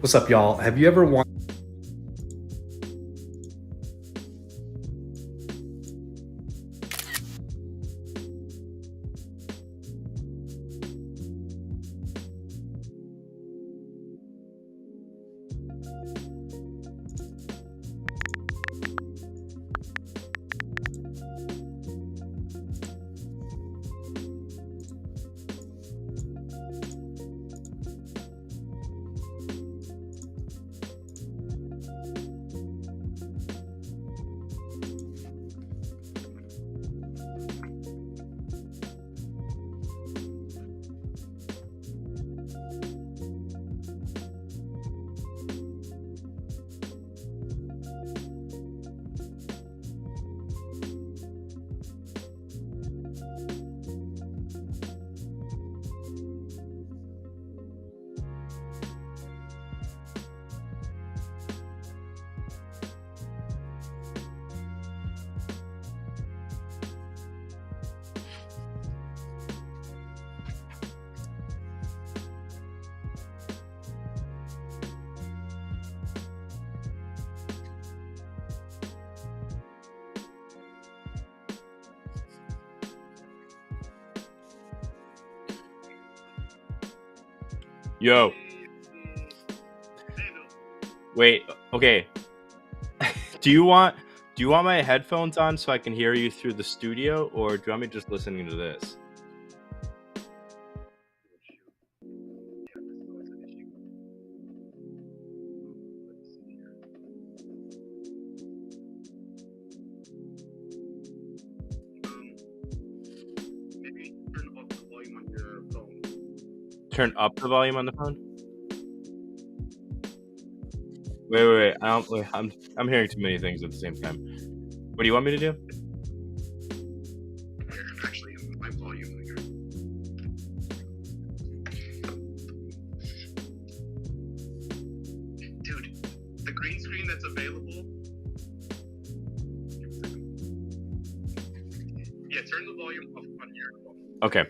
What's up, y'all? Have you ever wanted... Yo. Wait, okay. Do you want my headphones on so I can hear you through the studio, or do you want me just listening to this? Maybe turn up the volume on your phone. Turn up the volume on the phone? Wait. I'm hearing too many things at the same time. What do you want me to do? Actually, my volume here. Dude, the green screen that's available. Yeah, turn the volume up on your phone. Okay.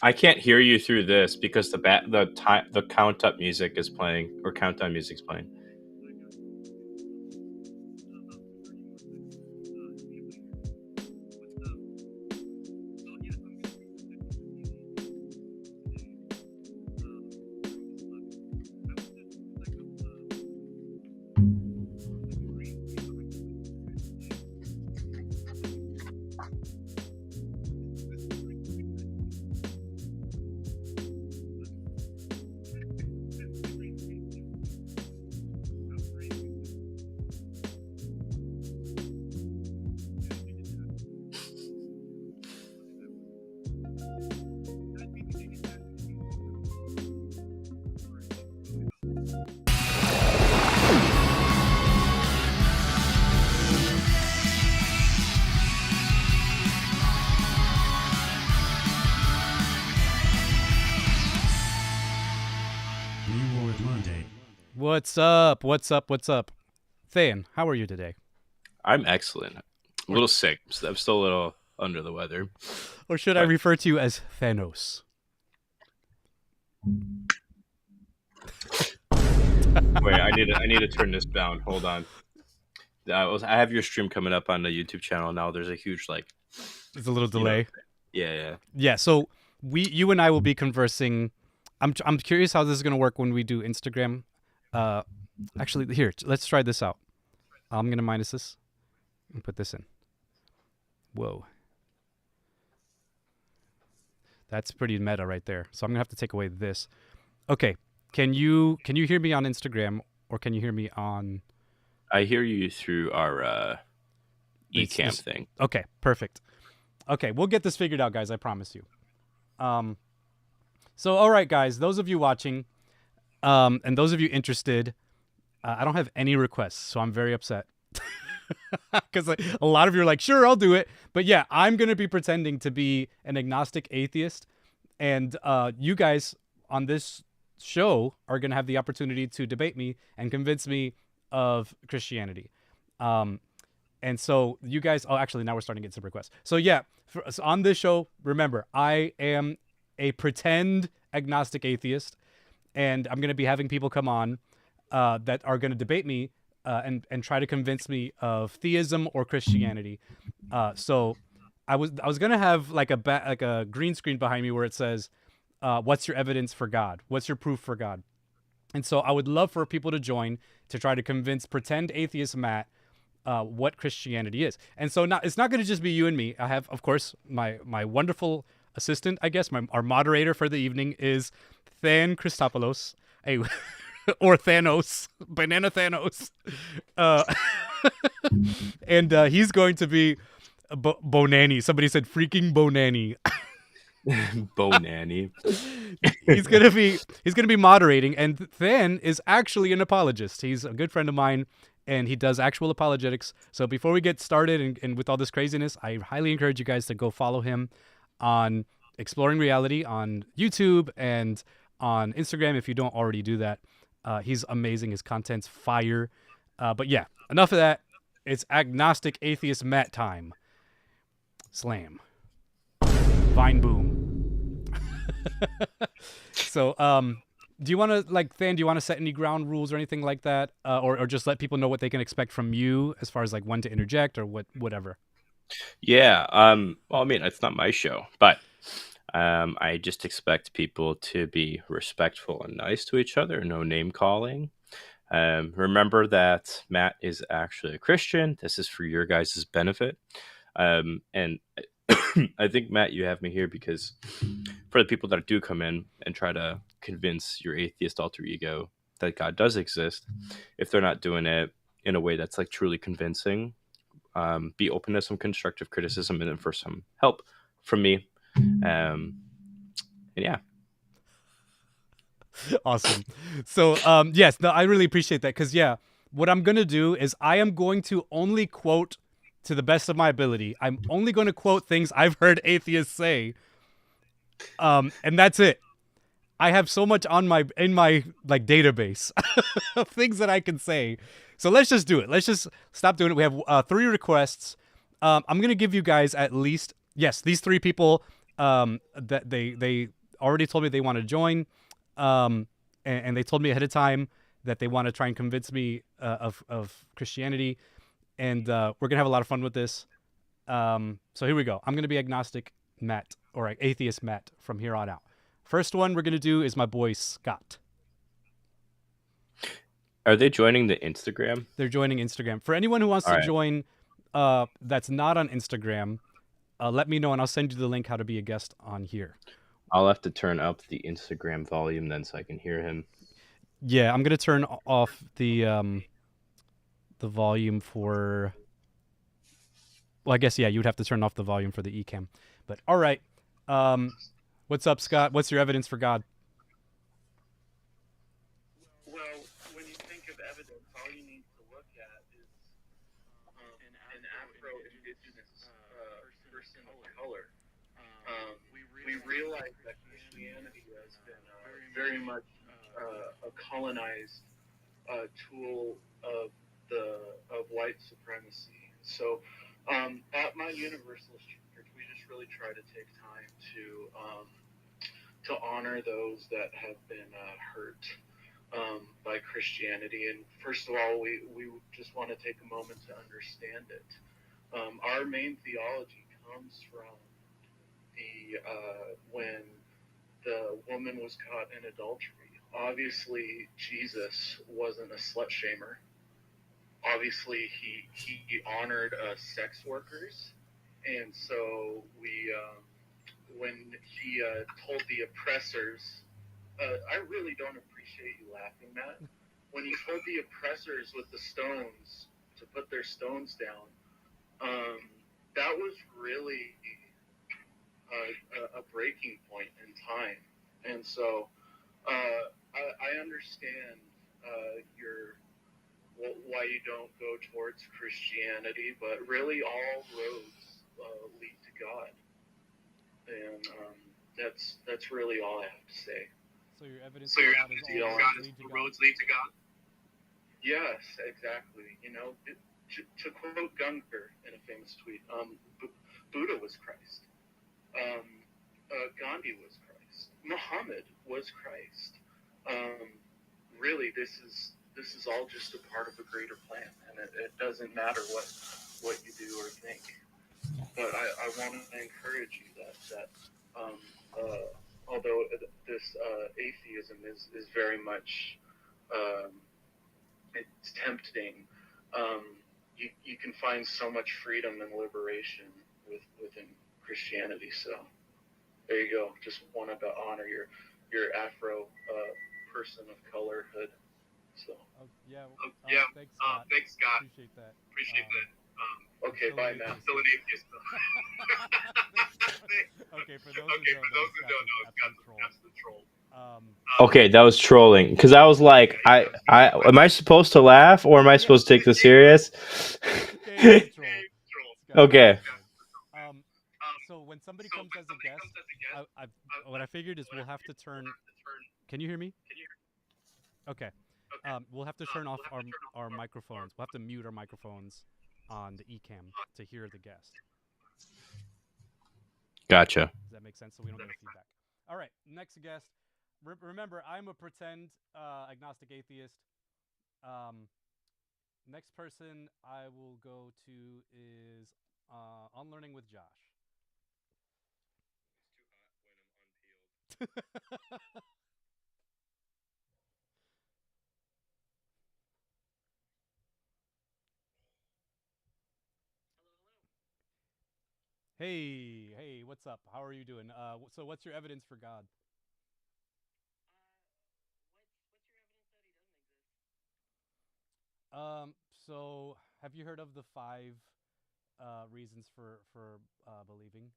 I can't hear you through this because the count up music is playing, or countdown music's playing. MemeLord Monday. What's up? Thayan, how are you today? I'm excellent. a little sick. So I'm still a little under the weather. Or should I refer to you as Thanos? Wait, I need to turn this down. Hold on. I have your stream coming up on the YouTube channel now. There's a huge There's a little delay. Yeah. So you and I will be conversing. I'm curious how this is gonna work when we do Instagram. Actually, here, let's try this out. I'm gonna minus this and put this in. Whoa, that's pretty meta right there. So I'm gonna have to take away this. Okay, can you hear me on Instagram or can you hear me on? I hear you through our eCam thing. Okay, perfect. Okay, we'll get this figured out, guys. I promise you. So, all right, guys, those of you watching, and those of you interested, I don't have any requests, so I'm very upset. Because a lot of you are like, sure, I'll do it. But yeah, I'm going to be pretending to be an agnostic atheist. And you guys on this show are going to have the opportunity to debate me and convince me of Christianity. And so you guys, actually, now we're starting to get some requests. So yeah, so on this show, remember, I am a pretend agnostic atheist, and I'm going to be having people come on that are going to debate me and try to convince me of theism or Christianity. So I was going to have like a green screen behind me where it says, what's your evidence for God? What's your proof for God? And so I would love for people to join to try to convince pretend atheist Matt what Christianity is. And so it's not going to just be you and me. I have, of course, my wonderful assistant, I guess, our moderator for the evening is Than Christopoulos, or Thanos, Banana Thanos. And he's going to be Bonanny. Somebody said freaking Bonanny. Bonanny. He's gonna be moderating, and Than is actually an apologist. He's a good friend of mine, and he does actual apologetics. So before we get started and with all this craziness, I highly encourage you guys to go follow him on Exploring Reality on YouTube and on Instagram if you don't already do that. He's amazing. His content's fire. But yeah, enough of that. It's agnostic atheist Matt time. Slam. Vine boom. So, do you want to, Than, do you want to set any ground rules or anything like that? Or just let people know what they can expect from you as far as when to interject or whatever? Yeah. Well, I mean, it's not my show, but I just expect people to be respectful and nice to each other. No name calling. Remember that Matt is actually a Christian. This is for your guys' benefit. And I think, Matt, you have me here because for the people that do come in and try to convince your atheist alter ego that God does exist, if they're not doing it in a way that's truly convincing, be open to some constructive criticism and then for some help from me. And yeah. Awesome. So, yes, no, I really appreciate that because, yeah, what I'm going to do is I am going to only quote to the best of my ability. I'm only going to quote things I've heard atheists say. And that's it. I have so much in my database of things that I can say. So let's just do it. Let's just stop doing it. We have 3 requests. I'm going to give you guys at least, yes, these 3 people that they already told me they want to join. And they told me ahead of time that they want to try and convince me of Christianity. And we're going to have a lot of fun with this. So here we go. I'm going to be agnostic Matt, or atheist Matt from here on out. First one we're going to do is my boy Scott. Are they joining the Instagram? They're joining Instagram. For anyone who wants to join that's not on Instagram, let me know and I'll send you the link how to be a guest on here. I'll have to turn up the Instagram volume then so I can hear him. Yeah, I'm going to turn off the volume for... Well, I guess, yeah, you'd have to turn off the volume for the eCam. But, all right. What's up, Scott? What's your evidence for God? Well, when you think of evidence, all you need to look at is an Afro-Indigenous person of color. We realize that Christianity has been very much a colonized tool of white supremacy. So At my Universalist Church, we just really try to take time to honor those that have been hurt by Christianity. And first of all, we just want to take a moment to understand it. Our main theology comes from the when the woman was caught in adultery. Obviously, Jesus wasn't a slut shamer. Obviously, he honored sex workers, and so when he told the oppressors, I really don't appreciate you laughing, Matt. When he told the oppressors with the stones to put their stones down, that was really a breaking point in time. And so I understand your why you don't go towards Christianity, but really all roads lead to God, and that's really all I have to say. So your evidence for God is all roads lead to God? Yes, exactly. You know, to quote Gunther in a famous tweet, Buddha was Christ. Gandhi was Christ. Muhammad was Christ. Really, this is all just a part of a greater plan, and it doesn't matter what you do or think. But I want to encourage you that although this atheism is very much it's tempting, you can find so much freedom and liberation within Christianity. So there you go. Just wanted to honor your Afro person of color hood. So thanks, Scott. Appreciate that. Okay, bye, Matt. Still an atheist. Okay, for those who don't know, Scott's an absolute troll. Okay, that was trolling because I was like, I am I supposed to laugh or am I supposed to take this serious? Okay. So when somebody comes as a guest, what I figured is we'll have to turn. Can you hear me? Okay. We'll have to turn off our microphones. We'll have to mute our microphones on the eCam to hear the guest. Gotcha. Does that make sense? So we don't get feedback. All right, next guest. Remember, I'm a pretend agnostic atheist. Next person I will go to is Unlearning with Josh. It's too hot when I'm unpeeled. Hey, what's up? How are you doing? So what's your evidence for God? So have you heard of the 5 reasons for believing?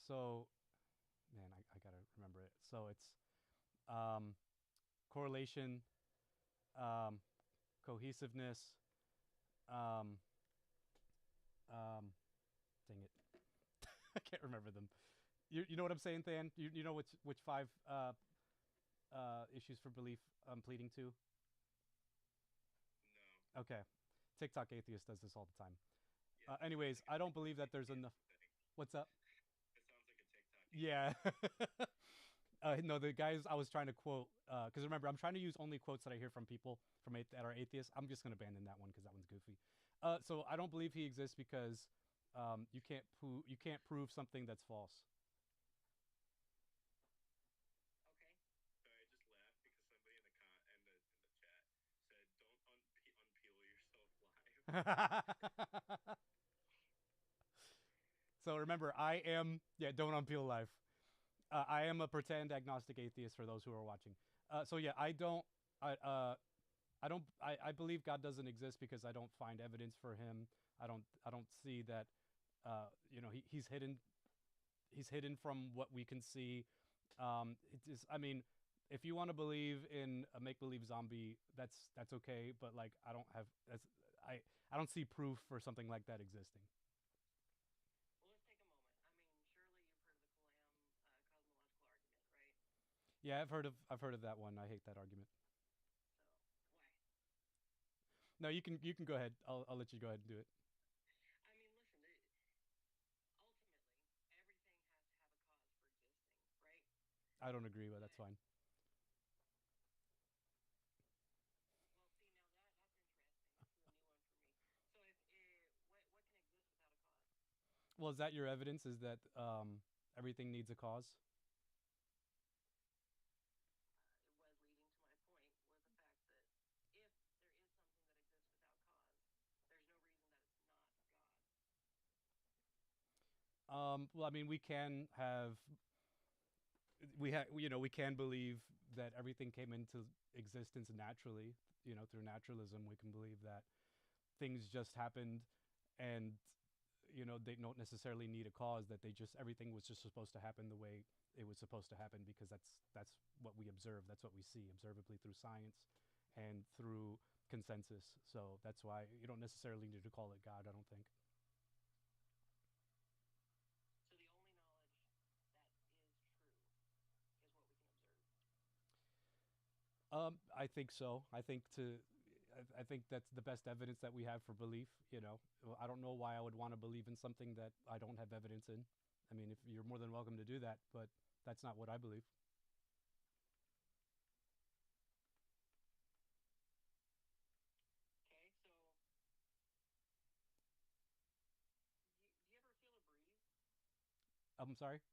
So, man, I gotta remember it. So it's correlation, um, cohesiveness, um, dang it, I can't remember them. You know what I'm saying, Than? You know which 5 issues for belief I'm pleading to? No. Okay. TikTok atheist does this all the time. Anyways, I don't believe that there's enough. What's up? Yeah. No, the guys I was trying to quote, because remember, I'm trying to use only quotes that I hear from people that are atheists. I'm just gonna abandon that one because that one's goofy. So I don't believe he exists because you can't prove something that's false. So remember, don't unpeel life. I am a pretend agnostic atheist for those who are watching. So yeah, I believe God doesn't exist because I don't find evidence for him. I don't see that, he's hidden from what we can see. I mean, if you want to believe in a make-believe zombie, that's okay. But like, I don't see proof for something like that existing. Yeah, I've heard of that one. I hate that argument. No, you can go ahead. I'll let you go ahead and do it. I mean, listen, ultimately, everything has to have a cause for existing, right? I don't agree, but that's But, fine. well, see, now that's interesting. This is a new one for me. So, if what can exist without a cause? Well, is that your evidence? Is that everything needs a cause? It was leading to my point was the fact that if there is something that exists without cause, there's no reason that it's not God. Well, I mean, we can believe that everything came into existence naturally. Through naturalism, we can believe that things just happened, and they don't necessarily need a cause. That everything was just supposed to happen the way it was supposed to happen, because that's what we observe. That's what we see observably through science and through consensus. So that's why you don't necessarily need to call it God, I don't think. So the only knowledge that is true is what we can observe. I think so. I think that's the best evidence that we have for belief. I don't know why I would want to believe in something that I don't have evidence in. I mean, if you're more than welcome to do that, but that's not what I believe. Okay, so do you ever feel a breeze? I'm sorry. Do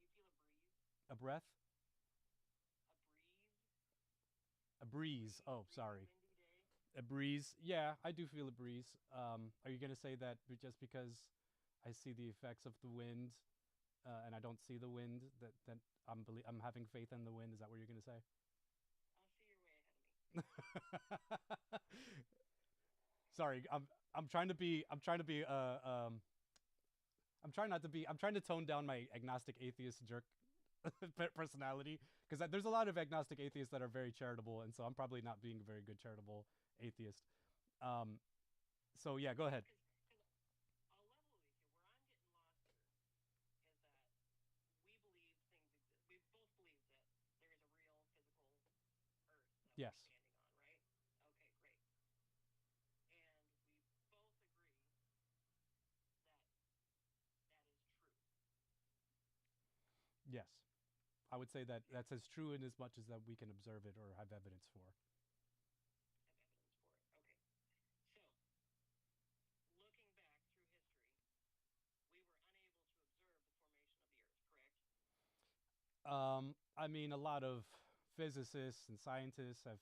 you feel a breeze? A breath? A breeze? A breeze. Oh, Breezy, sorry. windy day? A breeze. Yeah, I do feel a breeze. Are you gonna say that just because I see the effects of the wind, and I don't see the wind, that I'm having faith in the wind? Is that what you're gonna say? I'll see you're way ahead of me. Sorry, I'm trying to be I'm trying to tone down my agnostic atheist jerk personality, because there's a lot of agnostic atheists that are very charitable, and so I'm probably not being a very good charitable atheist. Um, so yeah, go ahead. Because I'll level with you. Where I'm getting lost here is that we believe things exist. We both believe that there is a real physical Earth that we're Yes. standing on, right? Okay, great. And we both agree that that is true. Yes. I would say that that's as true in as much as that we can observe it or have evidence for. Have evidence for it. Okay. So, looking back through history, we were unable to observe the formation of the Earth, correct? I mean, a lot of physicists and scientists have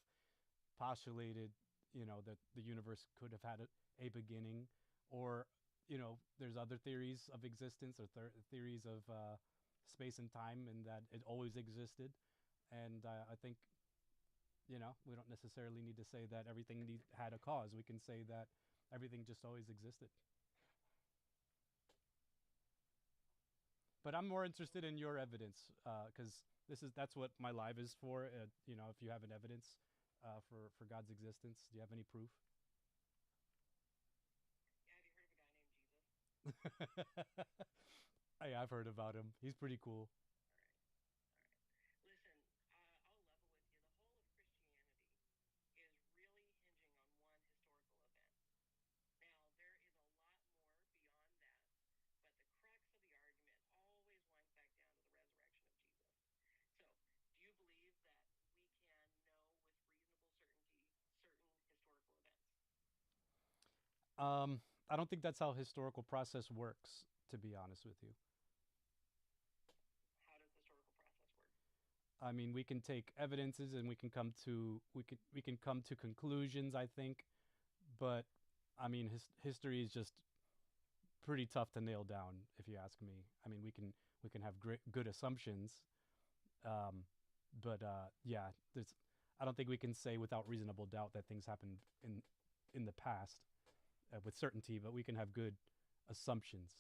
postulated, that the universe could have had a beginning, or there's other theories of existence, or theories of space and time, and that it always existed. And I think, we don't necessarily need to say that everything had a cause. We can say that everything just always existed. But I'm more interested in your evidence, because that's what my live is for. If you have an evidence for God's existence, do you have any proof? Yeah, have you heard of a guy named Jesus? Hey, I've heard about him. He's pretty cool. All right. All right. Listen, I'll level with you. The whole of Christianity is really hinging on one historical event. Now, there is a lot more beyond that, but the crux of the argument always winds back down to the resurrection of Jesus. So, do you believe that we can know with reasonable certainty certain historical events? I don't think that's how historical process works, to be honest with you. How does historical process work? I mean, we can take evidences and we can come to conclusions, I think, but I mean, history is just pretty tough to nail down, if you ask me. I mean, we can have good assumptions, but yeah, I don't think we can say without reasonable doubt that things happened in the past with certainty, but we can have good assumptions.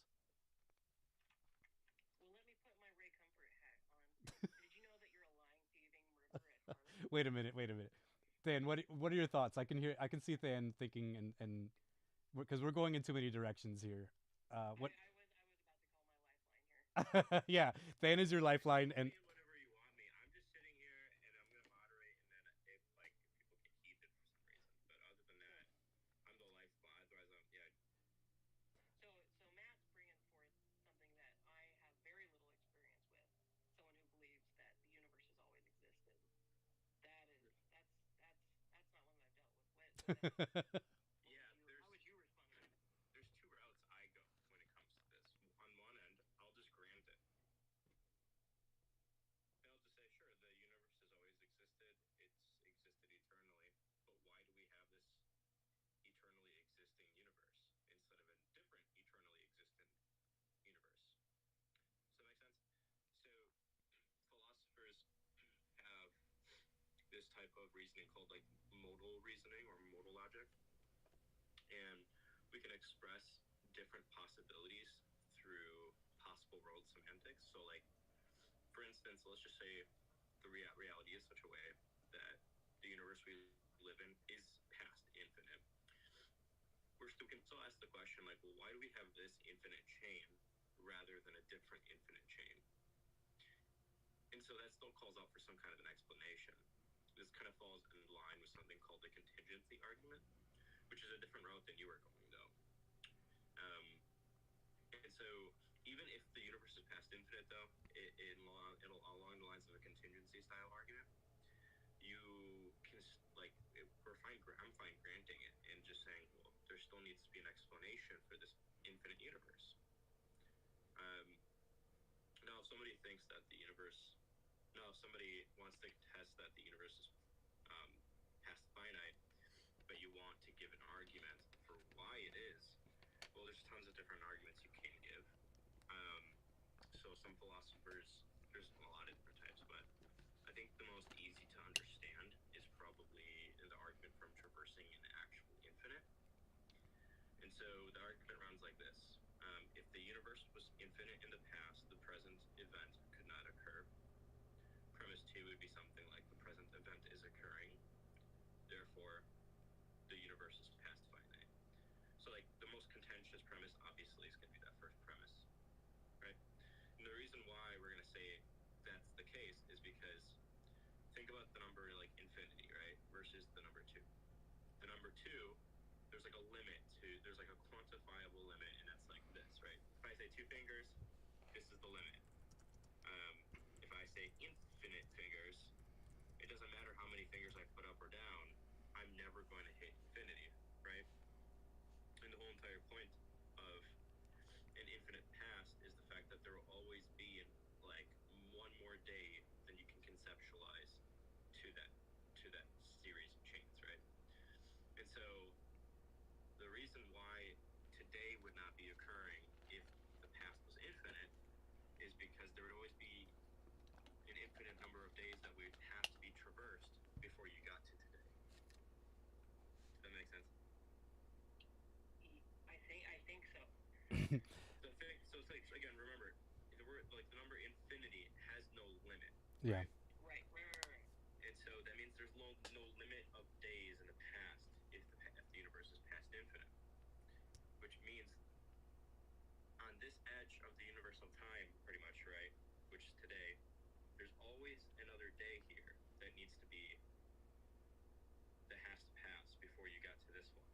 Well, let me put my Ray Comfort hat on. Did you know that you're a lying, thieving murderer at heart? Wait a minute. Than, what are your thoughts? I can see Than thinking, and because we're going in too many directions here. What? I was about to call my lifeline here. Yeah, Than is your lifeline, and Whatever you want me. I'm just sitting here and I'm gonna moderate, and then if people get heated for some reason, but Yeah, How would you respond to that? there's two routes I go when it comes to this. On one end, I'll just grant it. And I'll just say, sure, the universe has always existed. It's existed eternally. But why do we have this eternally existing universe instead of a different eternally existent universe? Does that make sense? So philosophers have this type of reasoning called like modal reasoning or modal logic. And we can express different possibilities through possible world semantics. So like, for instance, let's just say the reality is such a way that the universe we live in is past infinite. We can still ask the question like, well, why do we have this infinite chain rather than a different infinite chain? And so that still calls out for some kind of an explanation. This kind of falls in line with something called the contingency argument, which is a different route than you were going though. And so even if the universe is past infinite though, it'll along the lines of a contingency style argument, you can like I'm fine granting it and just saying, well, there still needs to be an explanation for this infinite universe. Now, if somebody thinks that the universe, now if somebody wants to test that the universe is past finite, but you want to give an argument for why it is, well, there's tons of different arguments you can give. So some philosophers, there's a lot of different types, but I think the most easy to understand is probably the argument from traversing an actual infinite. And so the argument runs like this. If the universe was infinite in the past, the present event could not occur. Premise 2 would be something like the present event is occurring, therefore the universe is past finite. So like the most contentious premise obviously is going to be that first premise, right? And the reason why we're going to say that's the case is because think about the number like infinity, right, versus the number 2. The number 2, there's like a limit to, there's like a quantifiable limit, and that's like this, right? If I say 2 fingers, this is the limit. If I say infinite fingers, it doesn't matter how many fingers I put up or down, I'm never going to hit infinity, right? And the whole entire point of an infinite past is the fact that there will always be like one more day than you can conceptualize to that series of chains, right? And so the reason why today would not be occurring if the past was infinite is because there would always be an infinite number of days that would have to be traversed before you got to today. Does that make sense? I think so. So it's like, again, remember, the word like the number infinity has no limit. Yeah. Right. And so that means there's no limit of days in the past if the universe is past infinite, which means on this edge of the universe of time, pretty much, right, which is today, there's always another day here that has to pass before you got to this one,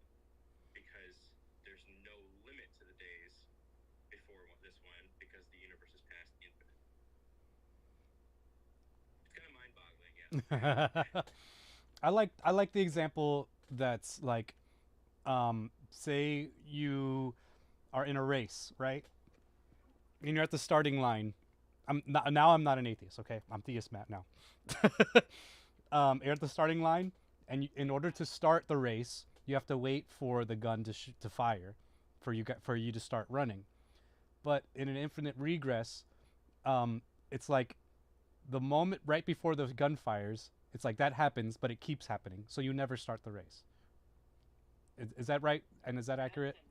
because there's no limit to the days before this one because the universe is past infinite. It's kind of mind-boggling, yeah. I like the example that's like, say you are in a race, right? And you're at the starting line. I'm not an atheist, okay? I'm theist Matt now. You're at the starting line, and in order to start the race, you have to wait for the gun to fire, for you to start running. But in an infinite regress, it's like the moment right before the gun fires, it's like that happens, but it keeps happening, so you never start the race. Is that right? And is that accurate? I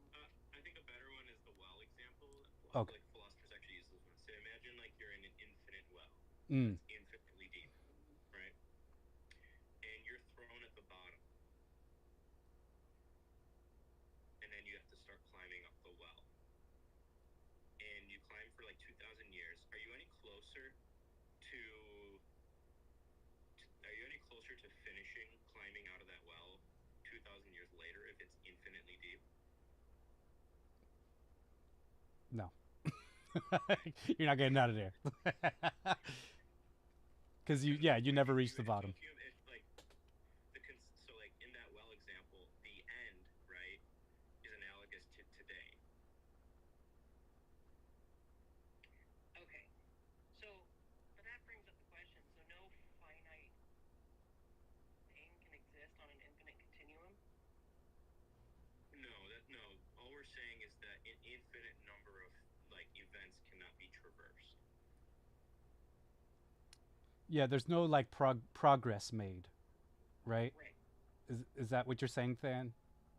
think a better one is the well example. Okay. Like philosophers actually use this one. So imagine like you're in an infinite well. Mm. It's infinitely deep, right? And you're thrown at the bottom. And then you have to start climbing up the well. And you climb for like 2,000 years. Are you any closer to finishing climbing out of that well 2,000 years later if it's infinitely deep? No. You're not getting out of there. Because you never reach the bottom. So like in that well example, Yeah, there's no like progress made, right? Right. Is that what you're saying, Than?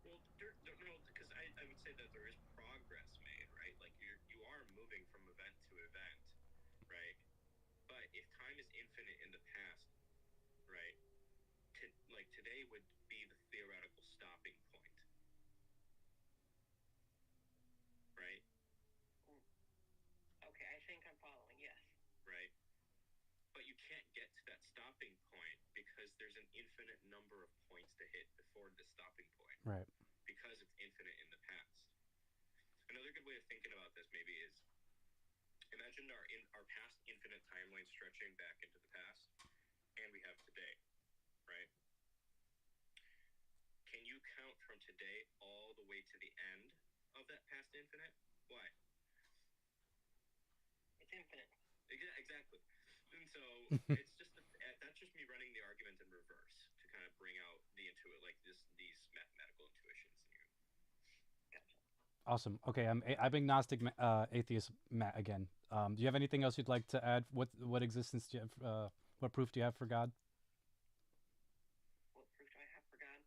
Well, no, because I would say that there is progress made, right? Like you are moving from event to event, right? But if time is infinite in the past, right? Like today would be the theoretical stopping point, right? Okay, I think I'm following. Yes. Right? But you can't get to that stopping point because there's an infinite number of points to hit before the stopping point Right. because it's infinite in the past. Another good way of thinking about this maybe is imagine our past infinite timeline stretching back into the past, and we have today, right? Can you count from today all the way to the end of that past infinite? Why? It's infinite. Exactly. And so it's just that's just me running the argument in reverse to kind of bring out these mathematical intuitions in you. Gotcha. Awesome. Okay, I'm agnostic, atheist Matt again. Do you have anything else you'd like to add? What existence do you have? What proof do you have for God? What proof do I have for God?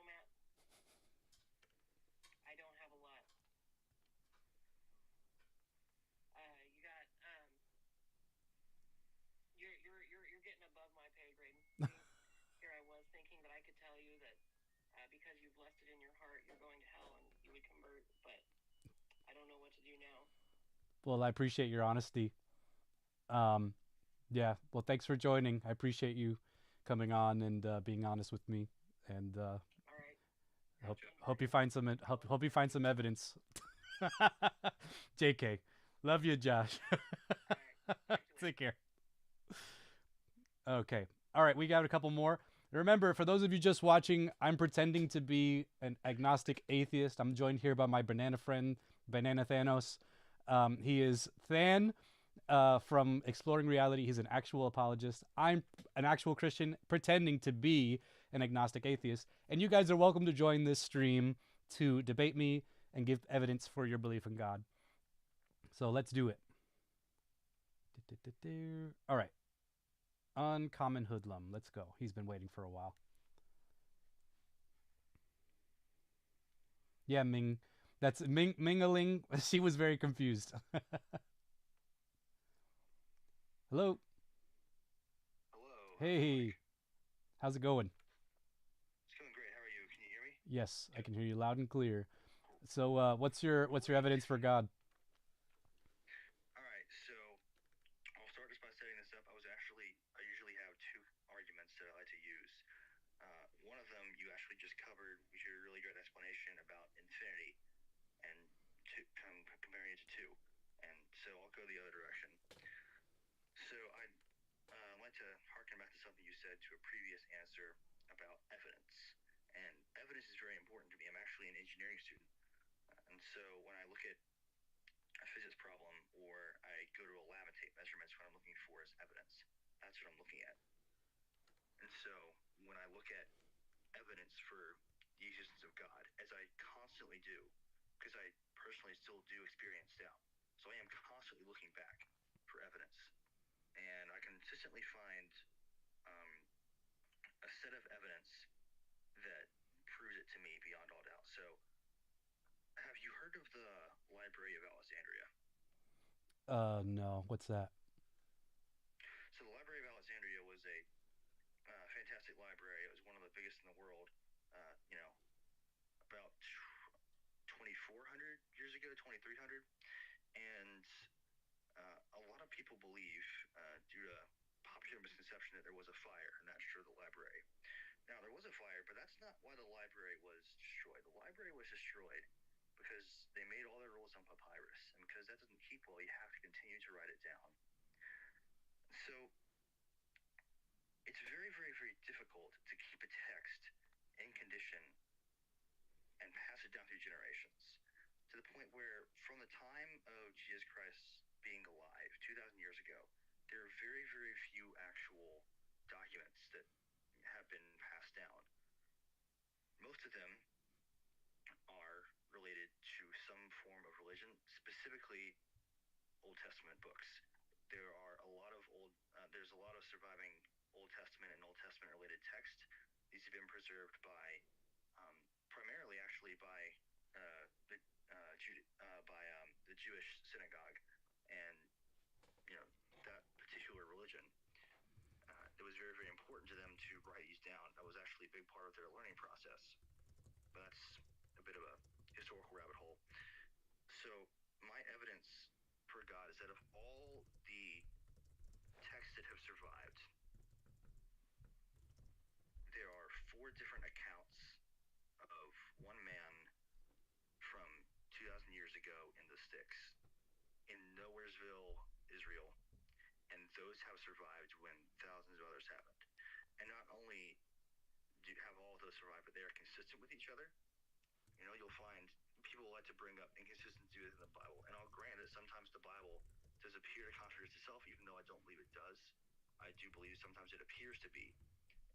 Matt, I don't have a lot. You got you're getting above my pay grade. Here I was thinking that I could tell you that because you've blessed it in your heart, you're going to hell and you would convert, but I don't know what to do now. Well, I appreciate your honesty. Yeah. Well, thanks for joining. I appreciate you coming on and being honest with me. And All right. hope you find some hope you find some evidence. JK, love you, Josh. All right. Take care. Okay. All right, we got a couple more. Remember, for those of you just watching, I'm pretending to be an agnostic atheist. I'm joined here by my banana friend, Banana Thanos. He is Than from Exploring Reality. He's an actual apologist. I'm an actual Christian pretending to be an agnostic atheist. And you guys are welcome to join this stream to debate me and give evidence for your belief in God. So let's do it. All right. Uncommon Hoodlum. Let's go. He's been waiting for a while. Yeah, Ming. That's Mingling. She was very confused. Hello. Hello. Hey. How's it going? It's going great. How are you? Can you hear me? Yes, I can hear you loud and clear. So, what's your evidence for God? All right. So I'll start just by setting this up. I usually have two arguments that I like to use. One of them you actually just covered with your really good explanation about infinity and comparing it to two. And so I'll go the other direction. So I'd like to harken back to something you said to a previous answer about evidence. And evidence is very important to me. I'm actually an engineering student. And so when I look at a physics problem or I go to a lab and take measurements, what I'm looking for is evidence. That's what I'm looking at. And so when I look at evidence for the existence of God, as I constantly do, because I personally still do experience doubt, so I am constantly looking back for evidence. And I consistently find a set of evidence that proves it to me beyond all doubt. So have you heard of the Library of Alexandria? No. What's that? So the Library of Alexandria was a fantastic library. It was one of the biggest in the world. About 2,400 years ago, 2,300, and a lot of people believe, due to popular misconception, that there was a fire in that sure the library. Now there was a fire, but that's not why the library was destroyed. The library was destroyed because they made all their rules on papyrus, and because that doesn't keep well, you have to continue to write it down. So it's very, very, very difficult to keep a text in condition and pass it down through generations, to the point where from the time of Jesus Christ being alive 2,000 years ago, there are very, very few actual documents that have been passed down. Most of them are related to some form of religion, specifically specifically Old Testament books. There are a lot of there's a lot of surviving Old Testament and Old Testament related text. These have been preserved by, primarily actually by the Jewish synagogue, and that particular religion. It was very, very important to them to write these down. That was actually a big part of their learning process. But that's a bit of a historical rabbit hole. So my evidence for God is that of all the texts that have survived, there are 4 different accounts of one man from 2,000 years ago in the sticks in Nowheresville, Israel, and those have survived when thousands of others haven't. And not only do you have all of those survive, but they are consistent with each other. You'll find people like to bring up inconsistency within the Bible, and I'll grant that sometimes the Bible does appear to contradict itself, even though I don't believe it does. I do believe sometimes it appears to be,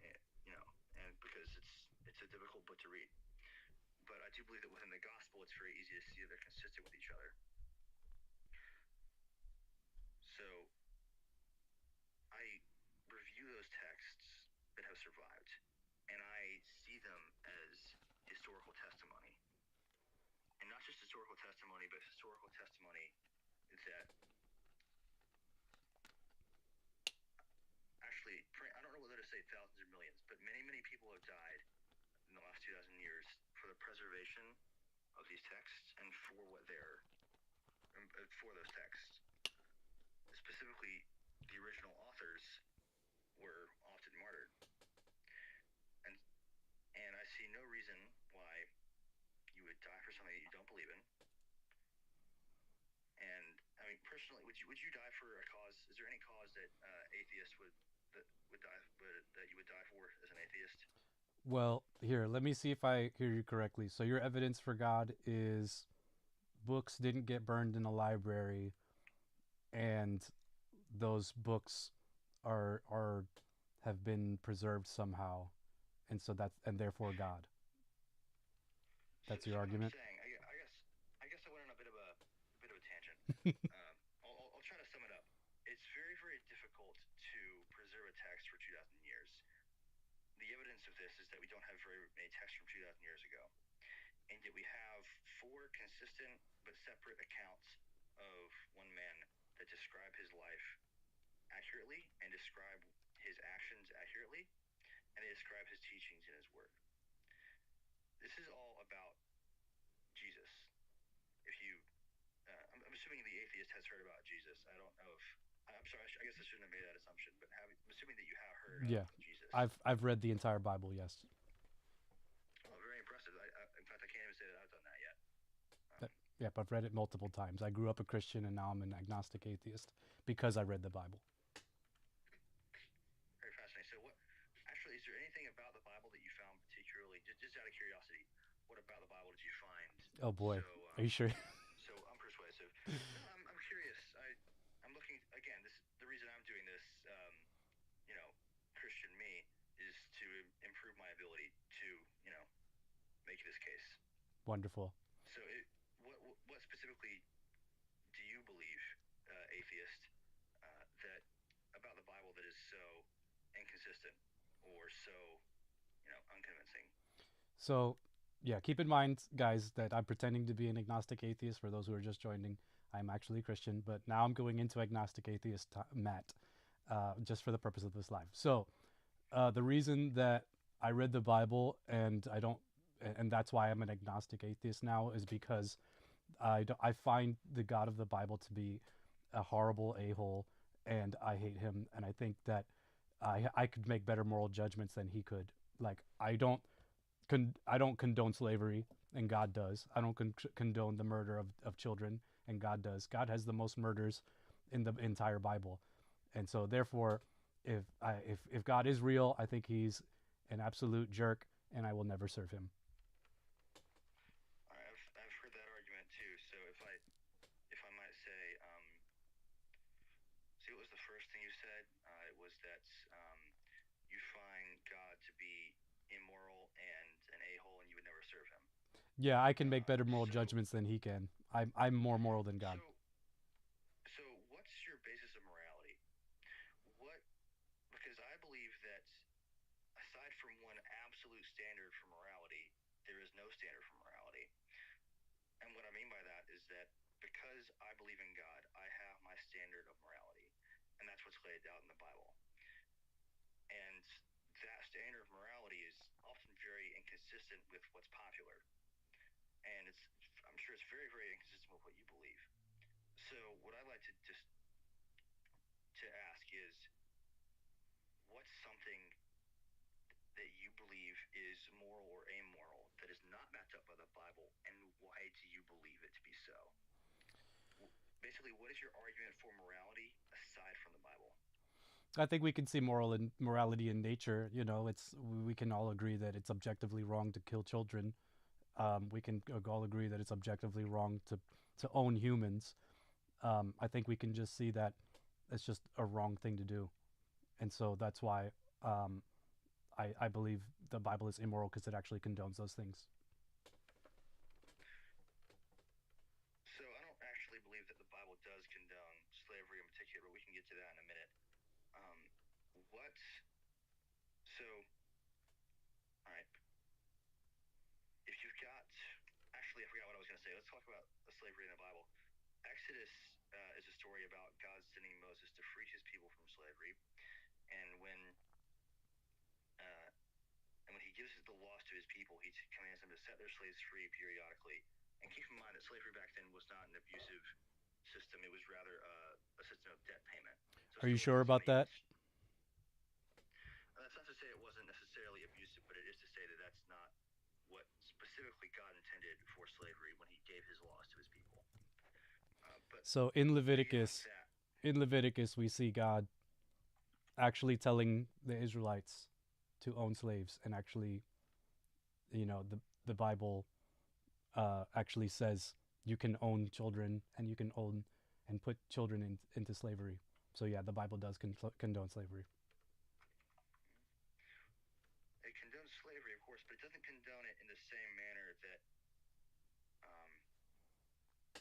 and because it's a difficult book to read. But I do believe that within the gospel, it's very easy to see that they're consistent with each other. So I review those texts that have survived, and I see them as historical testimony. And not just historical testimony, but historical testimony that actually, I don't know whether to say thousands or millions, but many, many people have died in the last 2,000 years for the preservation of these texts and for those texts. Specifically, the original authors were often martyred. And I see no reason why you would die for something that you don't believe in. And I mean, personally, would you die for a cause? Is there any cause that atheists would you would die for as an atheist? Well, here, let me see if I hear you correctly. So your evidence for God is books didn't get burned in a library, and those books have been preserved somehow, and therefore God. That's your argument. What I'm saying, I guess I went on a bit of a tangent. I'll try to sum it up. It's very, very difficult to preserve a text for 2,000 years. The evidence of this is that we don't have very many texts from 2,000 years ago, and yet we have 4 consistent but separate accounts of one man that describe his life accurately and describe his actions accurately, and they describe his teachings in his work. This is all about Jesus. If you, I'm assuming the atheist has heard about Jesus. I don't know if, I'm sorry, I guess I shouldn't have made that assumption, but I'm assuming that you have heard of Jesus. I've read the entire Bible, yes. Oh, very impressive. In fact, I can't even say that I've done that yet. Yep, I've read it multiple times. I grew up a Christian, and now I'm an agnostic atheist because I read the Bible. Very fascinating. So actually, is there anything about the Bible that you found particularly, just out of curiosity, what about the Bible did you find? Oh boy, are you sure? So unpersuasive. No, I'm curious. I'm looking, again, the reason I'm doing this, Christian me, is to improve my ability to, make this case. Wonderful. So what specifically do you believe, atheist, that about the Bible that is so inconsistent or so, unconvincing? So, yeah, keep in mind, guys, that I'm pretending to be an agnostic atheist. For those who are just joining, I'm actually a Christian, but now I'm going into agnostic atheist, Matt, just for the purpose of this live. So, the reason that I read the Bible and that's why I'm an agnostic atheist now, is because I find the God of the Bible to be a horrible a-hole, and I hate him, and I think that I could make better moral judgments than he could. Like, I don't condone slavery, and God does. I don't condone the murder of children, and God does. God has the most murders in the entire Bible, and so therefore, if God is real, I think he's an absolute jerk, and I will never serve him. All right, I've heard that argument too. So if I might say, see, what was the first thing you said? It was that you find God to be immoral and an a-hole, and you would never serve him. Yeah, I can make better moral So, judgments than he can. I'm more moral than God. so what's your basis of morality? What? Because I believe that aside from one absolute standard for morality, there is no standard for morality. And what I mean by that is that because I believe in God, I have my standard of morality, and that's what's laid out in the Bible. And that standard of morality is often very inconsistent with what's popular, and I'm sure it's very, very inconsistent with what you believe. So what I'd like to just to ask is, what's something that you believe is moral or amoral that is not backed up by the Bible, and why do you believe it to be so? Basically, what is your argument for morality aside from the Bible? I think we can see morality in nature. You know, we can all agree that it's objectively wrong to kill children. We can all agree that it's objectively wrong to own humans. I think we can just see that it's just a wrong thing to do, and so that's why I believe the Bible is immoral because it actually condones those things. So I don't actually believe that the Bible does condone slavery in particular, but we can get to that in a minute. What? So, all right. If you've got, actually, I forgot what I was going to say. Let's talk about the slavery in the Bible. Exodus is a story about God sending Moses to free his people from slavery, and uh, when he gives the laws to his people, he commands them to set their slaves free periodically. And keep in mind that slavery back then was not an abusive system; it was rather a system of debt payment. So Are you still sure about that? That's not to say it wasn't necessarily abusive, but it is to say that that's not what specifically God intended for slavery when he gave his laws to his people. But So in Leviticus, we see God actually telling the Israelites to own slaves, and actually, you know, the Bible actually says you can own children and you can own and put children into slavery. So yeah, the Bible does condone slavery. it condones slavery, of course, but it doesn't condone it in the same manner that,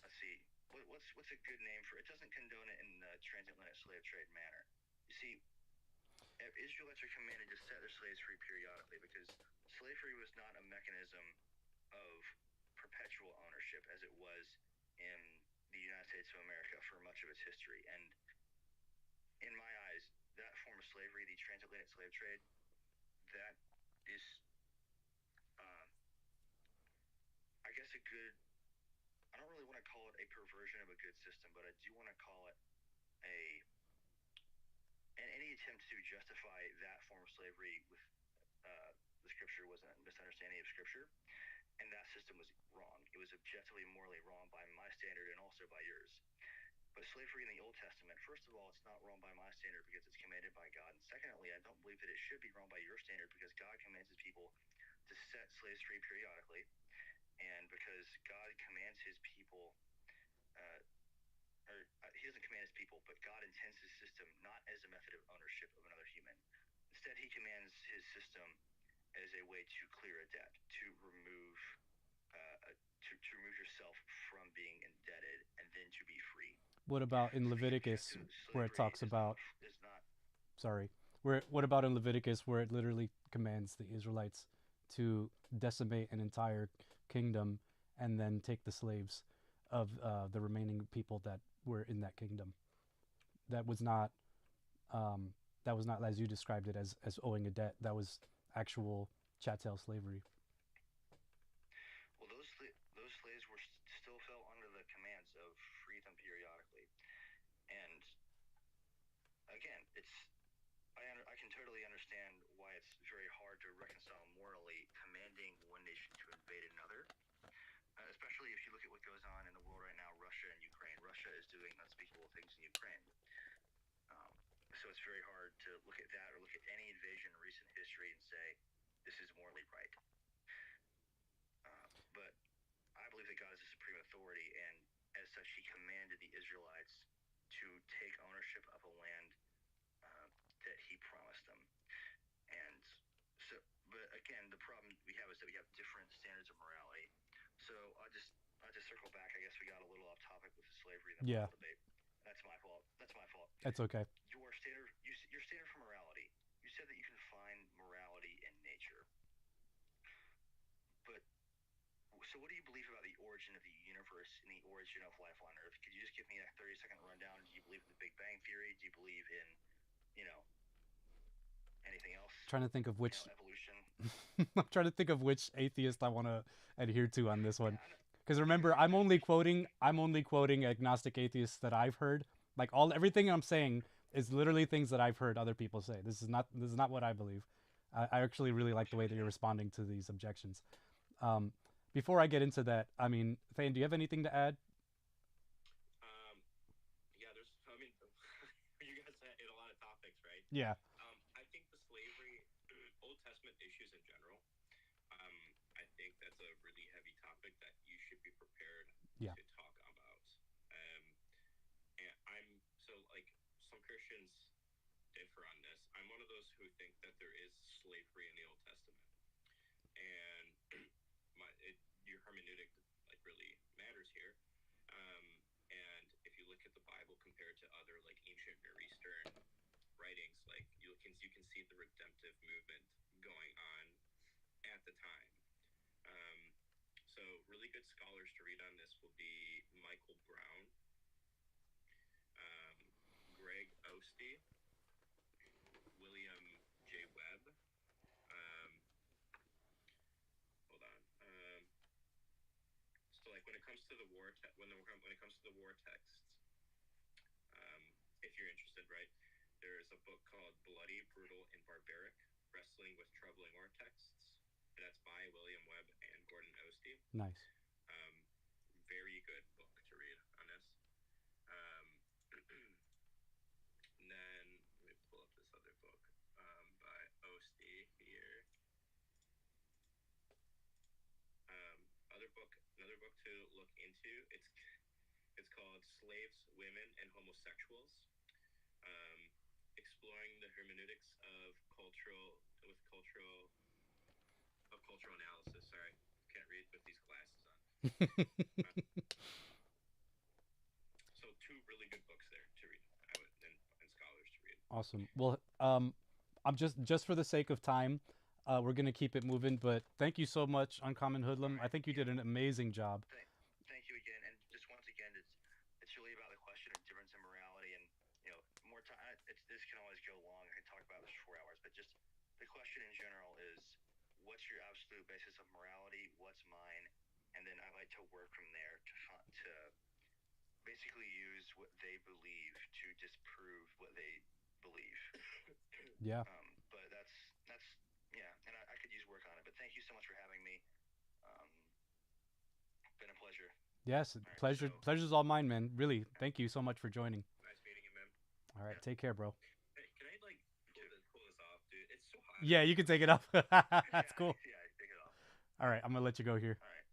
let's see, what's a good name for it? It doesn't condone it in the transatlantic slave trade manner. You see, Israelites are commanded to set their slaves free periodically because slavery was not a mechanism of perpetual ownership as it was in the United States of America for much of its history. And in my eyes, that form of slavery, the transatlantic slave trade, that is, I guess, I don't really want to call it a perversion of a good system, but I do want to call it any attempt to justify that form of slavery with the scripture was a misunderstanding of scripture, and that system was wrong. It was objectively morally wrong by my standard and also by yours. But slavery in the Old Testament, first of all, it's not wrong by my standard because it's commanded by God. And secondly, I don't believe that it should be wrong by your standard because God commands his people to set slaves free periodically. And because God commands his people, he doesn't command his people, but God intends his system not as a method of ownership of another human. Instead, he commands his system as a way to clear a debt, to remove yourself from being indebted and then to be free. What about in Leviticus where it talks about? Is not. Sorry. What about in Leviticus where it literally commands the Israelites to decimate an entire kingdom and then take the slaves of the remaining people that were in that kingdom? That was not as you described it as owing a debt. That was actual chattel slavery. Well, those slaves still fell under the commands of free them periodically, and again, I can totally understand why it's very hard to reconcile morally commanding one nation to invade another, especially if you look at what goes on in the world right now, Russia and Ukraine. Russia is doing unspeakable things in Ukraine. So it's very hard to look at that or look at any invasion in recent history and say, this is morally right. But I believe that God is the supreme authority, and as such, he commanded the Israelites to take ownership of a land that he promised them. And so, but again, the problem we have is that we have different standards of morality. circle back. I guess we got a little off topic with the slavery and the Yeah. Bible debate. That's my fault. That's okay. Your standard for morality. You said that you can find morality in nature. But so, what do you believe about the origin of the universe and the origin of life on Earth? Could you just give me a 30-second rundown? Do you believe in the Big Bang Theory? Do you believe in, anything else? Trying to think of which Evolution. I'm trying to think of which atheist I want to adhere to on this one. Yeah, Because remember, I'm only quoting agnostic atheists that I've heard. Like everything I'm saying is literally things that I've heard other people say. This is not what I believe. I actually really like the way that you're responding to these objections. Before I get into that, I mean, Thane, do you have anything to add? Yeah, you guys hit a lot of topics, right? Yeah. I think the slavery, Old Testament issues in general, I think that's a really heavy topic that you should be prepared to talk about. And some Christians differ on this. I'm one of those who think that there is slavery in the Old Testament, and your hermeneutic really matters here. And if you look at the Bible compared to other ancient Near Eastern writings, you can see the redemptive movement going on at the time. So really good scholars to read on this will be Michael Brown, Greg Osty, William J. Webb. Hold on. So when it comes to the war when it comes to the war texts, if you're interested, right, there's a book called Bloody, Brutal, and Barbaric: Wrestling with Troubling War Texts. And that's by William Webb and Gordon Osty. Nice. Very good book to read on this. And then let me pull up this other book by Osty here. Another book to look into. It's called Slaves, Women, and Homosexuals. Exploring the hermeneutics of cultural analysis. Sorry, can't read with these glasses on. So two really good books there to read, and scholars to read. Awesome. Well, I'm just for the sake of time, we're gonna keep it moving. But thank you so much, Uncommon Hoodlum. I think you did an amazing job. Thank you again, and just once again, it's really about the question of difference in morality, and more time. This can always go long. I could talk about this for 4 hours, but just the question in general is, what's your absolute basis of morality? What's mine? And then I like to work from there to basically use what they believe to disprove what they believe. Yeah. But that's and I could use work on it. But thank you so much for having me. Been a pleasure. Yes, pleasure's all mine, man. Really, thank you so much for joining. Nice meeting you, man. All right, take care, bro. Hey, can I pull this off, dude? It's so hot. Yeah, you can take it off. That's cool. Yeah, take it off. All right, I'm gonna let you go here. All right.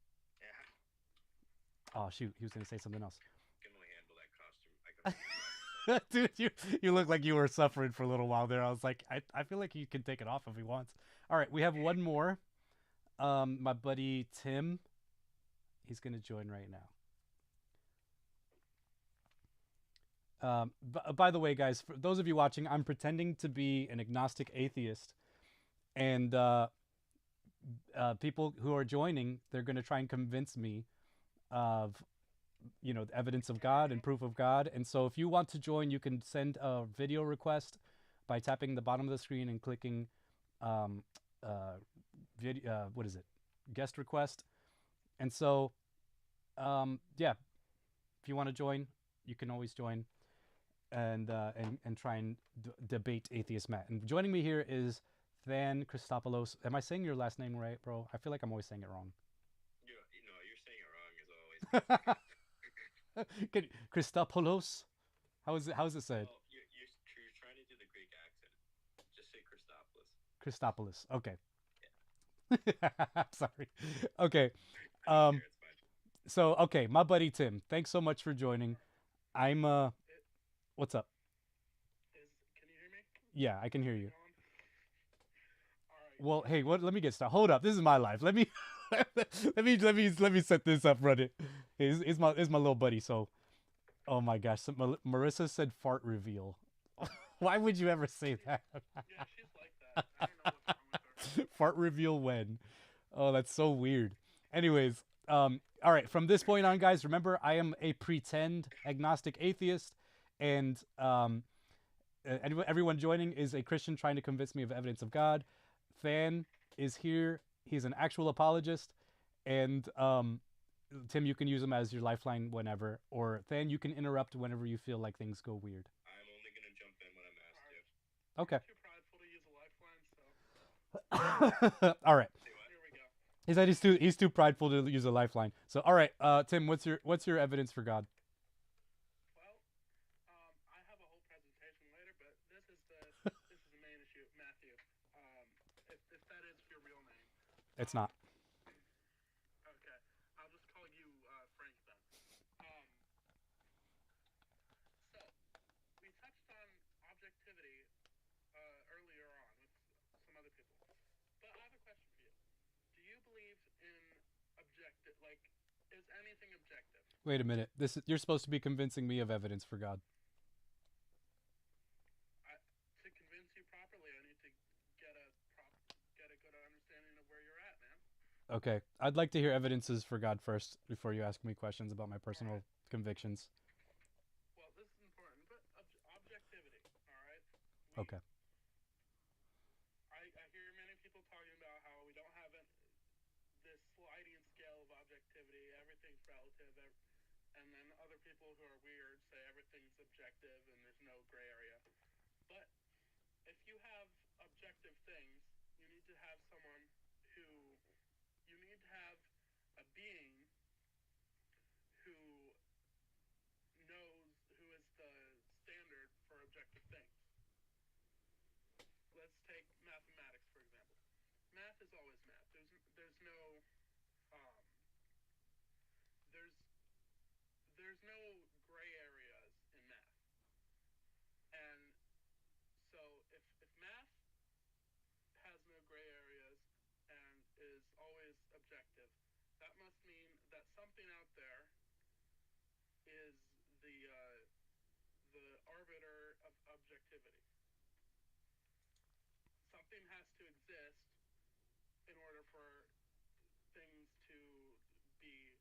Yeah. Oh shoot, he was gonna say something else. Can only handle that costume. Dude, you look like you were suffering for a little while there. I was like, I feel like he can take it off if he wants. All right, we have one more. My buddy Tim, he's gonna join right now. By the way, guys, for those of you watching, I'm pretending to be an agnostic atheist, and people who are joining, they're gonna try and convince me of the evidence of God and proof of God. And so if you want to join, you can send a video request by tapping the bottom of the screen and clicking guest request. And so if you want to join, you can always join and try and debate Atheist Matt. And joining me here is Than Christopoulos. Am I saying your last name right, bro? I feel like I'm always saying it wrong. You're saying it wrong as always. Christopoulos? How is it said? Well, you're trying to do the Greek accent. Just say Christopoulos. Christopoulos. Okay. Yeah. I'm sorry. Okay. So okay, my buddy Tim. Thanks so much for joining. I'm what's up? Can you hear me? Yeah, I can hear you. All right. Well, hey, what? Let me get started. Hold up, this is my life. Let me, let me set this up. Run it. Is my little buddy. So, oh my gosh, so Marissa said fart reveal. Why would you ever say that? Yeah, she's like that. I don't know what's wrong with her. Fart reveal when? Oh, that's so weird. Anyways, all right. From this point on, guys, remember I am a pretend agnostic atheist, and everyone joining is a Christian trying to convince me of evidence of God. Than is here. He's an actual apologist, and Tim, you can use him as your lifeline whenever, or Than, you can interrupt whenever you feel like things go weird. I'm only gonna jump in when I'm asked Okay. Too prideful to use a lifeline, so All right. to. here we go. He said he's too prideful to use a lifeline. So all right, Tim, what's your evidence for God? Well, I have a whole presentation later, but this is the main issue, Matthew. If that is your real name. It's not. Okay, I'll just call you Frank then. So we touched on objectivity earlier on with some other people, but I have a question for you. Do you believe in objective? Like, is anything objective? Wait a minute. You're supposed to be convincing me of evidence for God. To convince you properly, I need to get a good understanding of where you're at, man. Okay, I'd like to hear evidences for God first before you ask me questions about my personal convictions. Well, this is important, but objectivity, all right? Okay. I hear many people talking about how we don't have this sliding scale of objectivity, everything's relative, and then other people who are weird say everything's objective and there's no gray area. But if you have objective things, you need to have a being who knows who is the standard for objective things. Let's take mathematics, for example. Math is always math. There's no gray areas in math. And so if math has no gray areas and is always objective, that must mean that something out there is the arbiter of objectivity. Something has to exist in order for things to be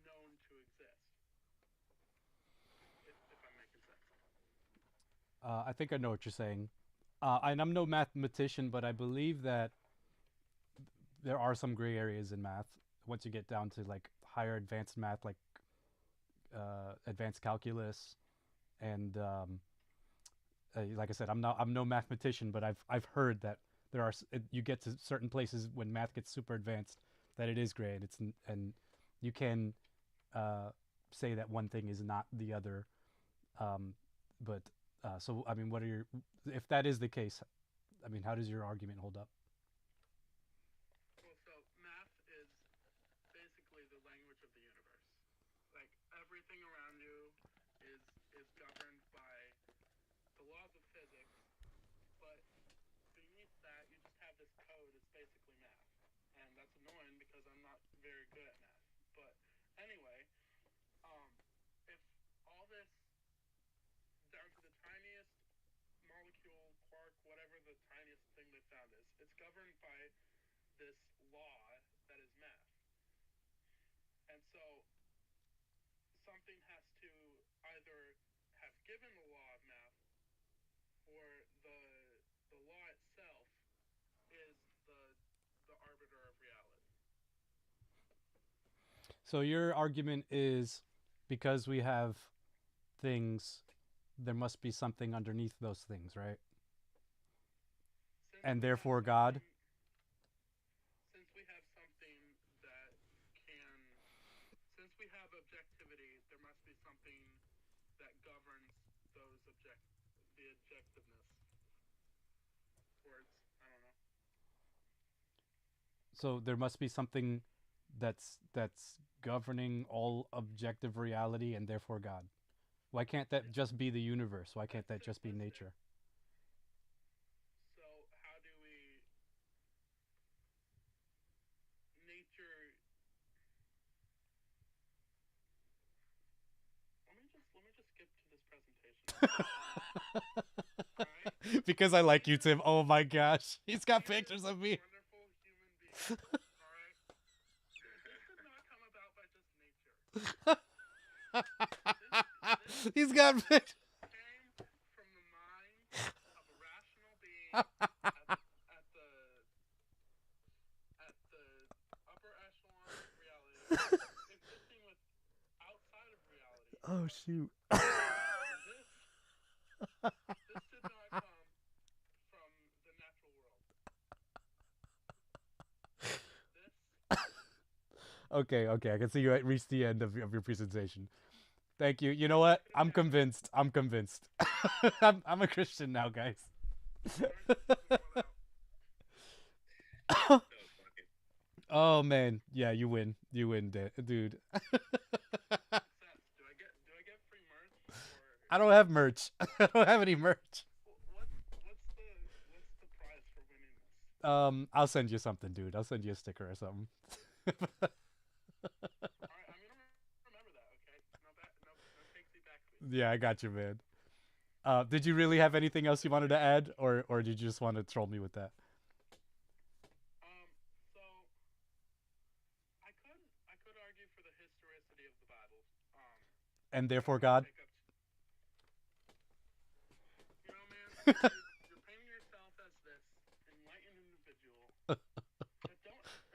known to exist. If I'm making sense. I think I know what you're saying. And I'm no mathematician, but I believe that there are some gray areas in math. Once you get down to like higher advanced math, like advanced calculus, and like I said, I'm no mathematician, but I've heard that there are you get to certain places when math gets super advanced that it is gray, and you can say that one thing is not the other. But so I mean, if that is the case, I mean, how does your argument hold up? Well, so math is basically the language of the universe. Like everything around you is governed by the laws of physics, but beneath that you just have this code. It's basically math, and that's annoying because I'm not very good at math. But anyway, if all this down to the tiniest molecule, quark, whatever the tiniest thing they found is, it's governed by this law that is math. And so something has to either have given the law of math, or the law itself is the arbiter of reality. So your argument is because we have things, there must be something underneath those things, right? And therefore God? Since we have something that can... Since we have objectivity, there must be something that governs the objectiveness. Words, I don't know. So there must be something that's governing all objective reality and therefore God. Why can't that just be the universe? Why can't that just be nature? So how do we Alright? Because I like you, Tim. Oh my gosh. He's got pictures of me. Wonderful human being. Alright? This did not come about by just nature. He's got pictures. Came from the mind of a rational being at the upper echelon of reality, existing with outside of reality. Oh shoot. This did not come from the natural world. Okay, I can see you reached the end of your presentation. Thank you. You know what? I'm convinced. I'm a Christian now, guys. Oh man, yeah, you win, dude. Do I get free merch? I don't have merch. I don't have any merch. What's the prize for winning this? I'll send you something, dude. I'll send you a sticker or something. Alright, I'm gonna remember that. Okay, no takesy back, please. Yeah, I got you, man. Did you really have anything else you wanted to add, or did you just want to troll me with that? So I could argue for the historicity of the Bible. And therefore, God. You know, man, you're painting yourself as this enlightened individual. But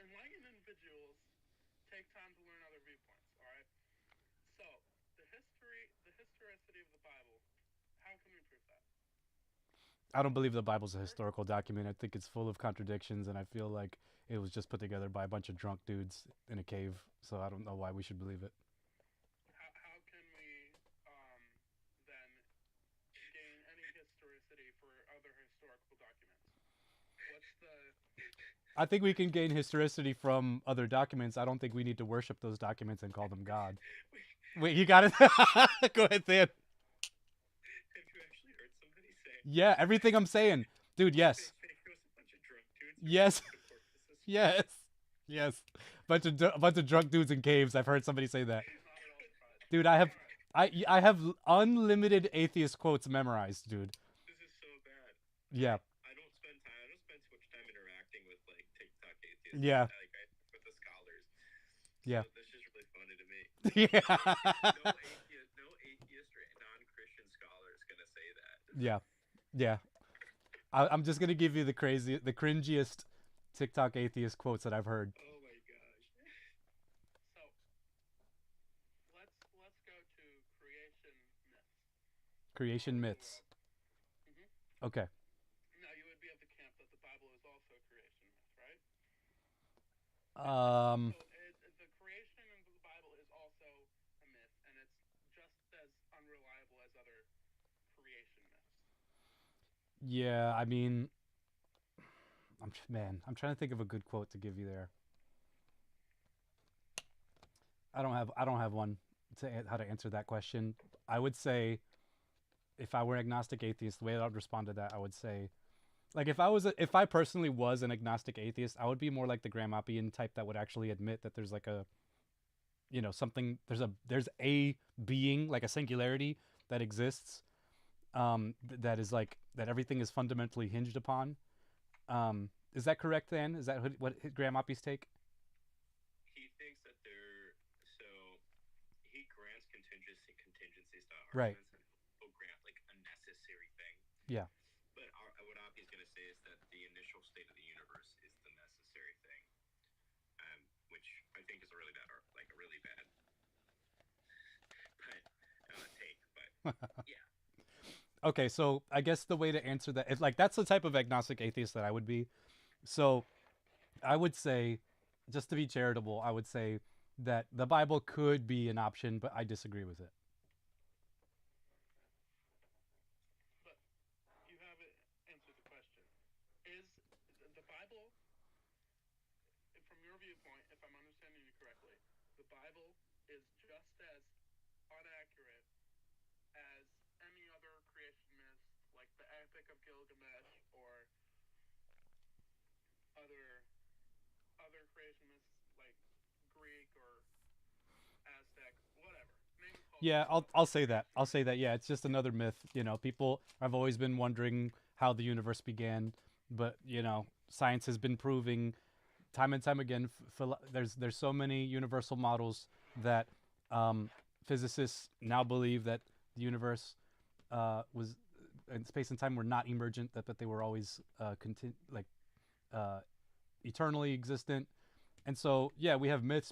enlightened individuals take time to learn other viewpoints. All right. So the historicity of the Bible. How can we prove that? I don't believe the Bible's a historical document. I think it's full of contradictions, and I feel like it was just put together by a bunch of drunk dudes in a cave. So I don't know why we should believe it. How can we then gain any historicity for other historical documents? What's the... I think we can gain historicity from other documents. I don't think we need to worship those documents and call them God. Wait, you got it? Go ahead, Dan. Have you actually heard somebody say? Yeah, everything I'm saying. Dude, yes. It was a bunch of drunk dudes. Yes. Yes. Bunch of drunk dudes in caves. I've heard somebody say that. Dude, I have unlimited atheist quotes memorized, dude. This is so bad. Yeah. I don't spend too much time interacting with like TikTok atheists. Yeah. With the scholars. Yeah. So this is really funny to me. Yeah. No atheist or non-Christian scholar is gonna say that. Yeah. I'm just gonna give you the cringiest TikTok atheist quotes that I've heard. Oh my gosh. So let's go to creation myths. Creation myths. Mm-hmm. Okay. Now you would be of the camp that the Bible is also a creation myth, right? So the creation in the Bible is also a myth, and it's just as unreliable as other creation myths. Yeah, I mean, I'm trying to think of a good quote to give you there. I don't have one how to answer that question. I would say, if I were agnostic atheist, the way that I would respond to that, I would say, like, if I personally was an agnostic atheist, I would be more like the Graham Appian type that would actually admit that there's like a, something, there's a being, like a singularity that exists, that is like, that everything is fundamentally hinged upon. Is that correct, then? Is that what Graham Appian's take? He thinks that he grants contingencies to Right. arguments, and he'll grant like a necessary thing. Yeah. But what Appian's going to say is that the initial state of the universe is the necessary thing, which I think is a really bad take. But yeah. Okay, so I guess the way to answer that is, like, that's the type of agnostic atheist that I would be. So I would say, just to be charitable, I would say that the Bible could be an option, but I disagree with it. But you haven't answered the question. Is the Bible, from your viewpoint, if I'm understanding you correctly, the Bible is just as inaccurate as any other creation myth, like the Epic of Gilgamesh or other creation myths like Greek or Aztec, whatever. Name Yeah, I'll say that. I'll say that. Yeah, it's just another myth. You know, people have always been wondering how the universe began, but you know, science has been proving time and time again. There's so many universal models that physicists now believe that the universe was and space and time were not emergent, that they were always uh, eternally existent. And so, yeah, we have myths.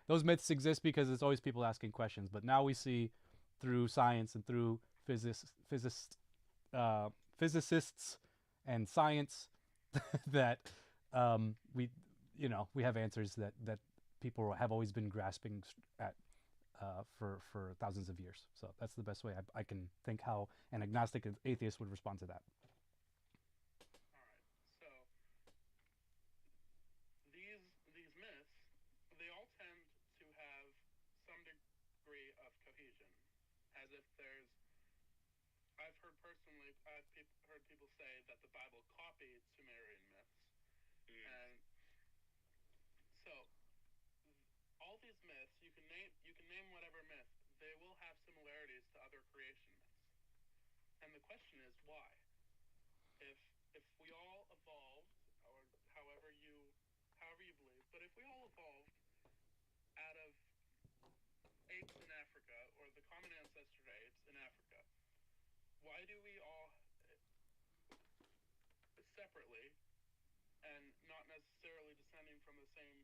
Those myths exist because it's always people asking questions. But now we see through science and through physicists and science that we, you know, we have answers that people have always been grasping at for thousands of years. So that's the best way I can think how an agnostic and atheist would respond to that. All right. So these myths, they all tend to have some degree of cohesion, as if there's. I've heard personally, heard people say that the Bible copied Sumerian myths, and so all these myths you can name whatever myth, they will have similarities to other creation myths, and the question is why. If we all evolved, or however you believe, but if we all evolved out of apes in Africa, or the common ancestor to apes in Africa, why do we all separately and not necessarily descending from the same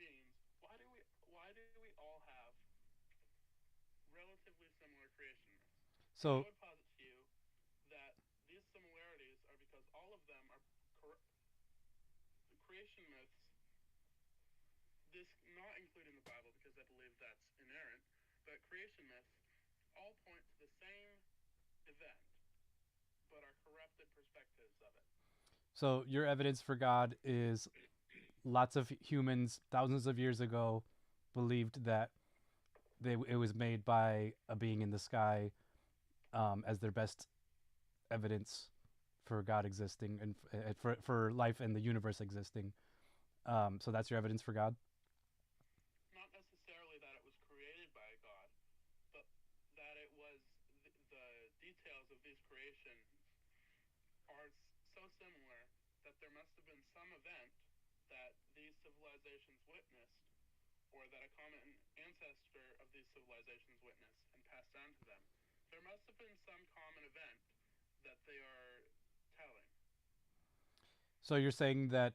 beings? Why do we all have relatively similar creation myths? And I So, would posit to you that these similarities are because all of them are the creation myths. This not including the Bible because I believe that's inerrant, but creation myths all point to the same event, but are corrupted perspectives of it. so your evidence for God is lots of humans thousands of years ago believed that it was made by a being in the sky as their best evidence for God existing and for life and the universe existing. So that's your evidence for God. Not necessarily that it was created by God, but that it was the details of these creations are so similar that there must have been some event that these civilizations witnessed, or that a common ancestor of these civilizations witnessed and passed down to them. There must have been some common event that they are telling. So you're saying that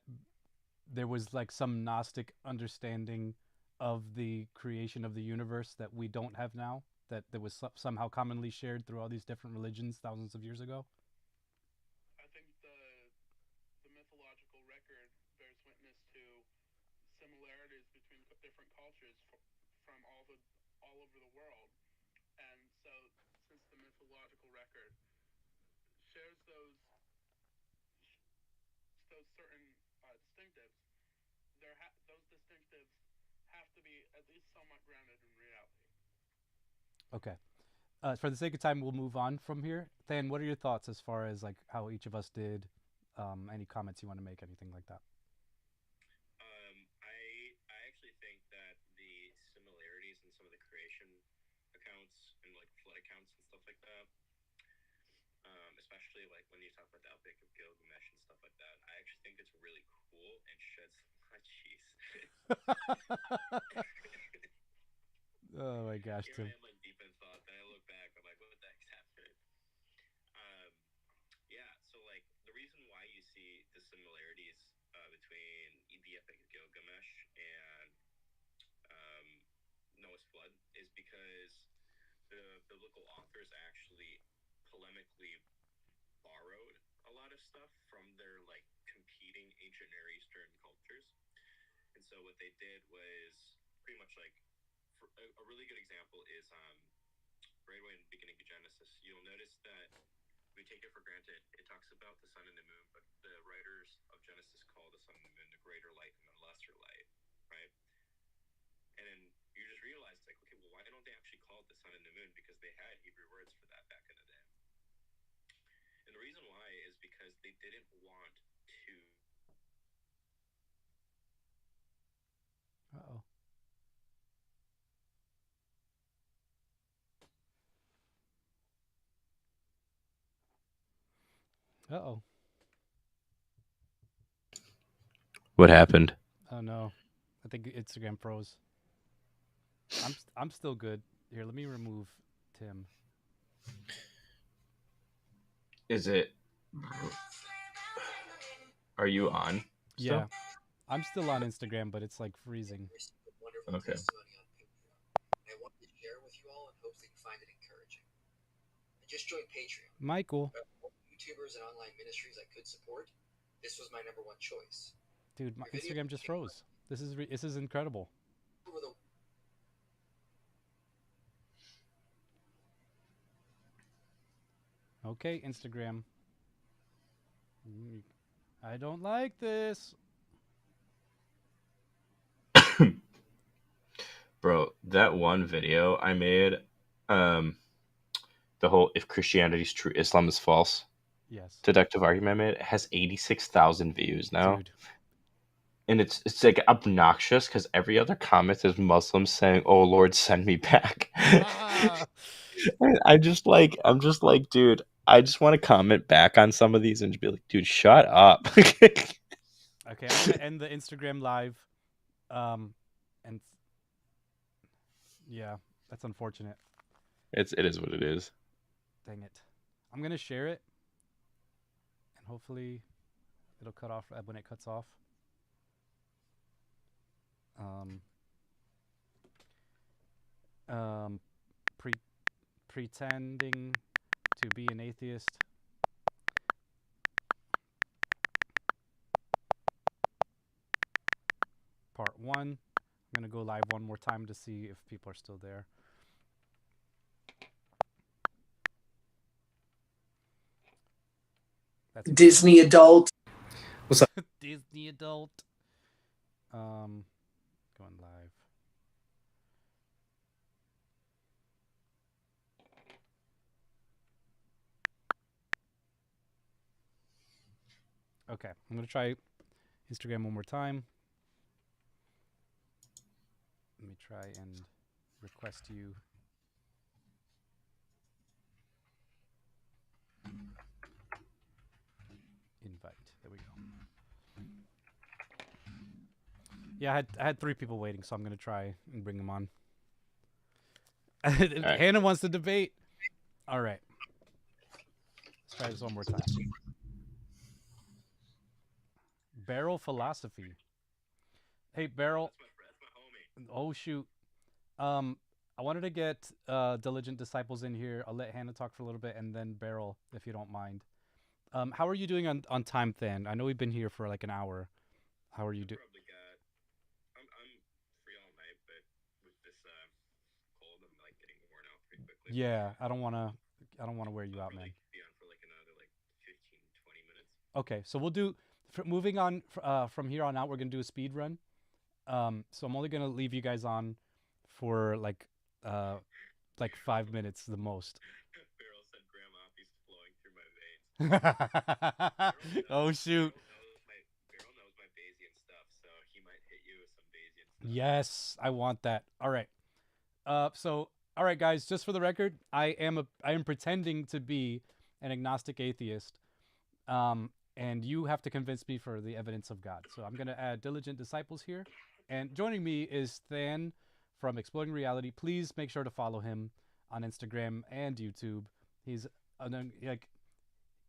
there was like some Gnostic understanding of the creation of the universe that we don't have now, that was somehow commonly shared through all these different religions thousands of years ago. I think the mythological record bears witness to similarities between different cultures from all over the world, and so since the mythological record shares those certain distinctives, those distinctives have to be at least somewhat grounded in reality. Okay. For the sake of time, we'll move on from here. Than, what are your thoughts as far as like how each of us did? Any comments you want to make? Anything like that? I actually think that the similarities in some of the creation accounts and like flood accounts and stuff like that, especially like when you talk about the Epic of Gilgamesh and stuff like that, I actually think it's really cool and sheds my cheese. Oh my gosh, Here I Tim. am like deep in thought. Then I look back, I'm like, what the heck's happening? Um, yeah, so like the reason why you see the similarities between the Epic of Gilgamesh and Noah's flood is because the biblical authors actually polemically borrowed a lot of stuff from their like competing ancient Near Eastern cultures. And so what they did was pretty much like a really good example is right away in the beginning of Genesis, you'll notice that we take it for granted. It talks about the sun and the moon, but the writers of Genesis call the sun and the moon the greater light and the lesser light, right? And then you just realize, like, okay, well, why don't they actually call it the sun and the moon? Because they had Hebrew words for that back in the day. And the reason why is because they didn't want to. Uh oh. Uh-oh. What happened? Oh no. I think Instagram froze. I'm still good. Here, let me remove Tim. Is it? Are you on? Yeah. I'm still on Instagram, but it's like freezing. Okay. Michael. Dude, my Instagram just froze. This is incredible. Okay, Instagram. I don't like this. Bro, that one video I made, um, the whole "if Christianity is true, Islam is false" Yes. deductive argument I made, has 86,000 views now. Dude. And it's like obnoxious because every other comment is Muslims saying, "Oh Lord, send me back." Ah. I'm just like, dude, I just want to comment back on some of these and just be like, dude, shut up. Okay, I'm gonna end the Instagram live. And yeah, that's unfortunate. It is what it is. Dang it. I'm gonna share it, and hopefully, it'll cut off when it cuts off. Um. Um. Pretending to be an atheist. Part 1. I'm going to go live one more time to see if people are still there. That's Disney adult. What's up? Disney adult. Going live. Okay, I'm going to try Instagram one more time. Let me try and request you. Invite. There we go. Yeah, I had 3 people waiting, so I'm going to try and bring them on. Right. Hannah wants to debate. All right. Let's try this one more time. Barrel Philosophy. Hey, Barrel. That's my homie. Oh, shoot. I wanted to get Diligent Disciples in here. I'll let Hannah talk for a little bit, and then Barrel, if you don't mind. How are you doing on time, Than? I know we've been here for like an hour. How are you doing? I'm free all night, but with this cold, I'm like getting worn out pretty quickly. Yeah, I don't want to wear you out, man. Be on for like another like 15, 20 minutes. Okay, so we'll do moving on from here on out. We're gonna do a speed run. So I'm only gonna leave you guys on for like 5 minutes the most. Beryl said Grandma is flowing through my veins. Oh shoot. Beryl knows my Bayesian stuff, so he might hit you with some Bayesian stuff. Yes, I want that. All right. So all right, guys. Just for the record, I am pretending to be an agnostic atheist. And you have to convince me for the evidence of God. So I'm gonna add Diligent Disciples here, and joining me is Than from Exploring Reality. Please make sure to follow him on Instagram and YouTube. He's like,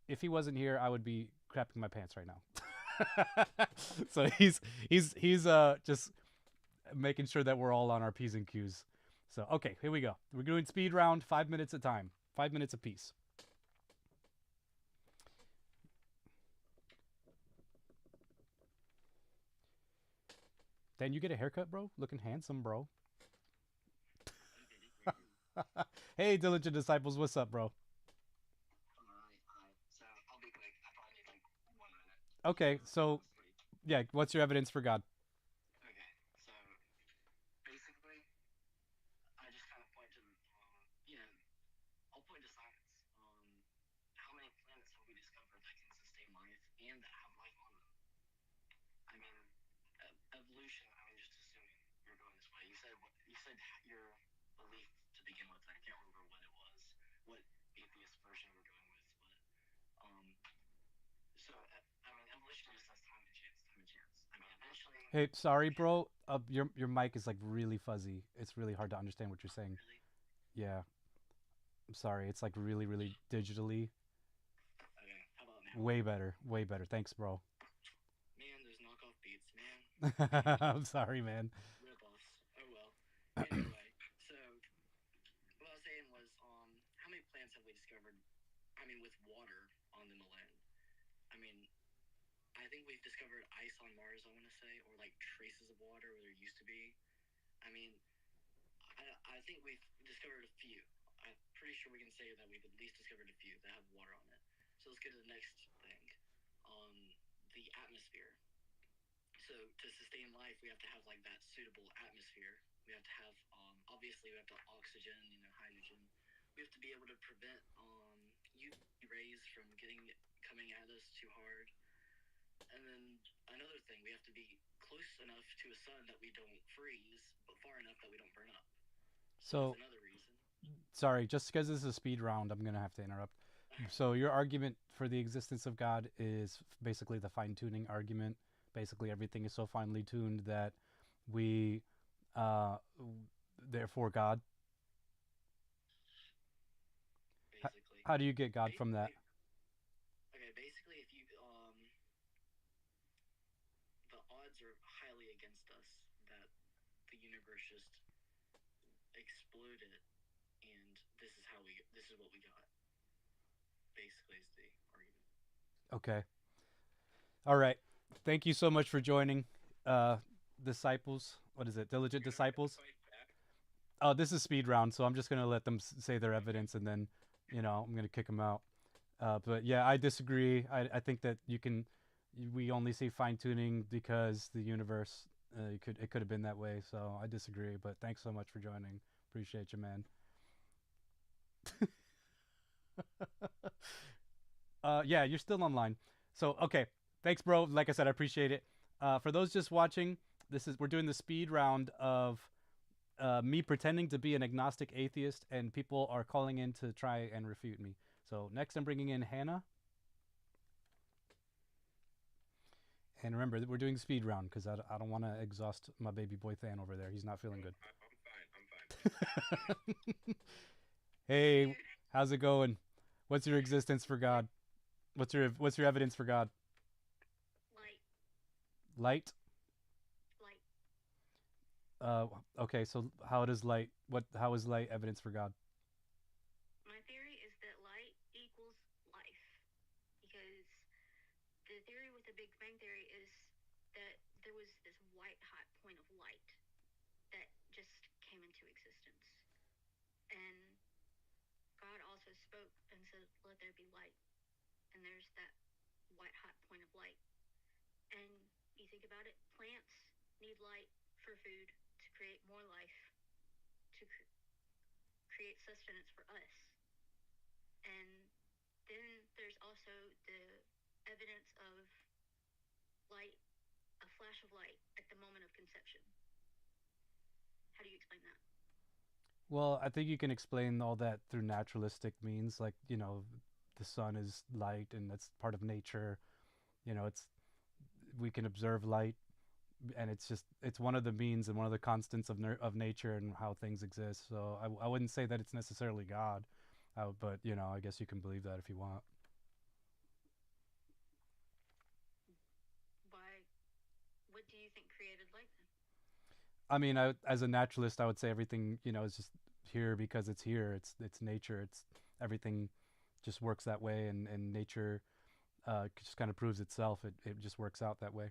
if he wasn't here, I would be crapping my pants right now. So he's just making sure that we're all on our P's and Q's. So okay, here we go. We're doing speed round, 5 minutes at a time, 5 minutes apiece. Then you get a haircut, bro? Looking handsome, bro. Hey, Diligent Disciples, what's up, bro? So I'll be quick. I probably need like 1 minute. Okay, so yeah, what's your evidence for God? Okay, so basically, I just kind of point to, I'll point to science. How many planets have we discovered that can sustain life and that have life on them? I mean, evolution. I mean, just assuming you're going this way. You said your belief to begin with. I can't remember what it was, what atheist version we're going with, but Hey, sorry, bro. Your mic is like really fuzzy. It's really hard to understand what you're saying. Yeah, I'm sorry. It's like really, really digitally. Okay, how about now? Way better. Way better. Thanks, bro. Man, those knockoff beats, man. I'm sorry, man. Rip-offs. Oh well. Anyway, so what I was saying was, how many plants have we discovered? I mean, with water on them alone. I mean, I think we've discovered ice on Mars, I want to say, or like traces of water where there used to be. I mean, I think we've discovered a few. I'm pretty sure we can say that we've at least discovered a few that have water on it. So let's get to the next thing. The atmosphere. So to sustain life, we have to have like that suitable atmosphere. We have to have, obviously, we have to oxygen, hydrogen. We have to be able to prevent UV rays from coming at us too hard. And then another thing, we have to be close enough to a sun that we don't freeze, but far enough that we don't burn up. So, that's another reason. sorry, just because this is a speed round, I'm gonna have to interrupt. So your argument for the existence of God is basically the fine-tuning argument. Basically, everything is so finely tuned that we, uh, therefore God. Basically. How do you get God from that? Okay, basically, if you the odds are highly against us that the universe just exploded, and this is what we got. Basically, is the argument. Okay. All right. Thank you so much for joining, disciples. What is it? Diligent disciples. Oh, this is speed round, so I'm just gonna let them say their evidence, and then, I'm gonna kick them out. But yeah, I disagree. I think that we only see fine tuning because the universe, it could have been that way. So I disagree. But thanks so much for joining. Appreciate you, man. Yeah, you're still online. So okay, thanks, bro. Like I said, I appreciate it. For those just watching, we're doing the speed round of me pretending to be an agnostic atheist, and people are calling in to try and refute me. So next, I'm bringing in Hannah. And remember, we're doing speed round because I don't want to exhaust my baby boy Than over there. He's not feeling good. I'm fine. Hey, how's it going? What's your existence for God? What's your evidence for God? Light. Light? Light. Okay, so how is light evidence for God? My theory is that light equals life. Because the theory with the Big Bang Theory is that there was this white hot point of light that just came into existence. And God also spoke and said, "Let there be light." And there's that white hot point of light. And you think about it, plants need light for food to create more life, to create sustenance for us. And then there's also the evidence of light, a flash of light at the moment of conception. How do you explain that? Well, I think you can explain all that through naturalistic means, like, the sun is light and that's part of nature. We can observe light, and it's one of the means and one of the constants of nature and how things exist. So I wouldn't say that it's necessarily God, but I guess you can believe that if you want. Why? What do you think created light then? I mean, as a naturalist, I would say everything is just here because it's here. It's nature. It's everything just works that way, and nature just kind of proves itself. It just works out that way.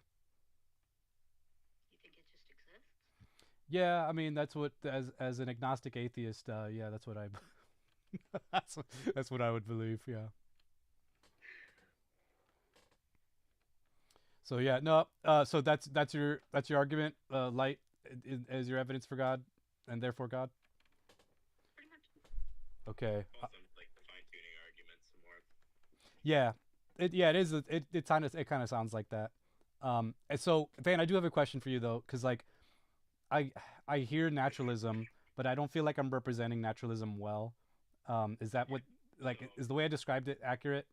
You think it just exists? Yeah, I mean that's what as an agnostic atheist, yeah, that's what I that's what I would believe. Yeah. So yeah, no. So that's your argument. Light is your evidence for God, and therefore God. Pretty much. Okay. Also, like the fine tuning arguments and more. Yeah. It is. It kind of sounds like that. And so Van, I do have a question for you though, because like I hear naturalism, but I don't feel like I'm representing naturalism well. Is that what is the way I described it accurate?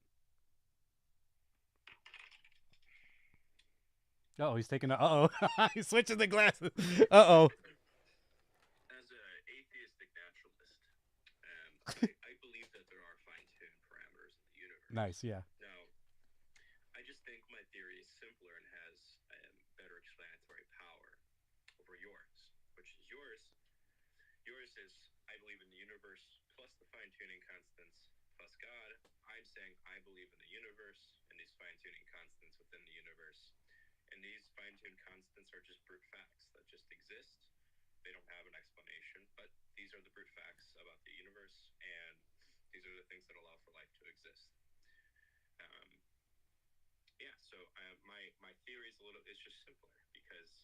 Oh, he's taking a. Uh oh, he's switching the glasses. Uh oh. As an atheistic naturalist, I believe that there are fine-tuned parameters in the universe. Nice. Yeah. Now, I just think my theory is simpler and has better explanatory power over yours, which is yours. Yours is, I believe in the universe plus the fine-tuning constants plus God. I'm saying I believe in the universe and these fine-tuning constants within the universe. And these fine-tuned constants are just brute facts that just exist. They don't have an explanation, but these are the brute facts about the universe, and these are the things that allow for life to exist. Yeah, so my theory is it's just simpler because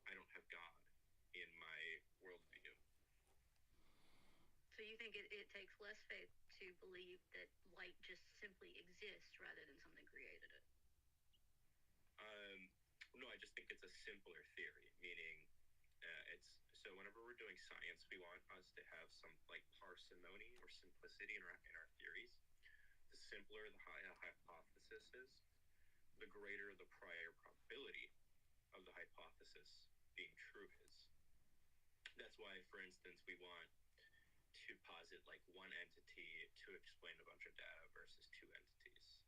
I don't have God in my worldview. So you think it takes less faith to believe that light just simply exists rather than something created it? No, I just think it's a simpler theory, meaning it's so whenever we're doing science, we want us to have some like parsimony or simplicity in our theories. The simpler the hypothesis is, the greater the prior probability of the hypothesis being true is. That's why, for instance, we want to posit like one entity to explain a bunch of data versus two entities.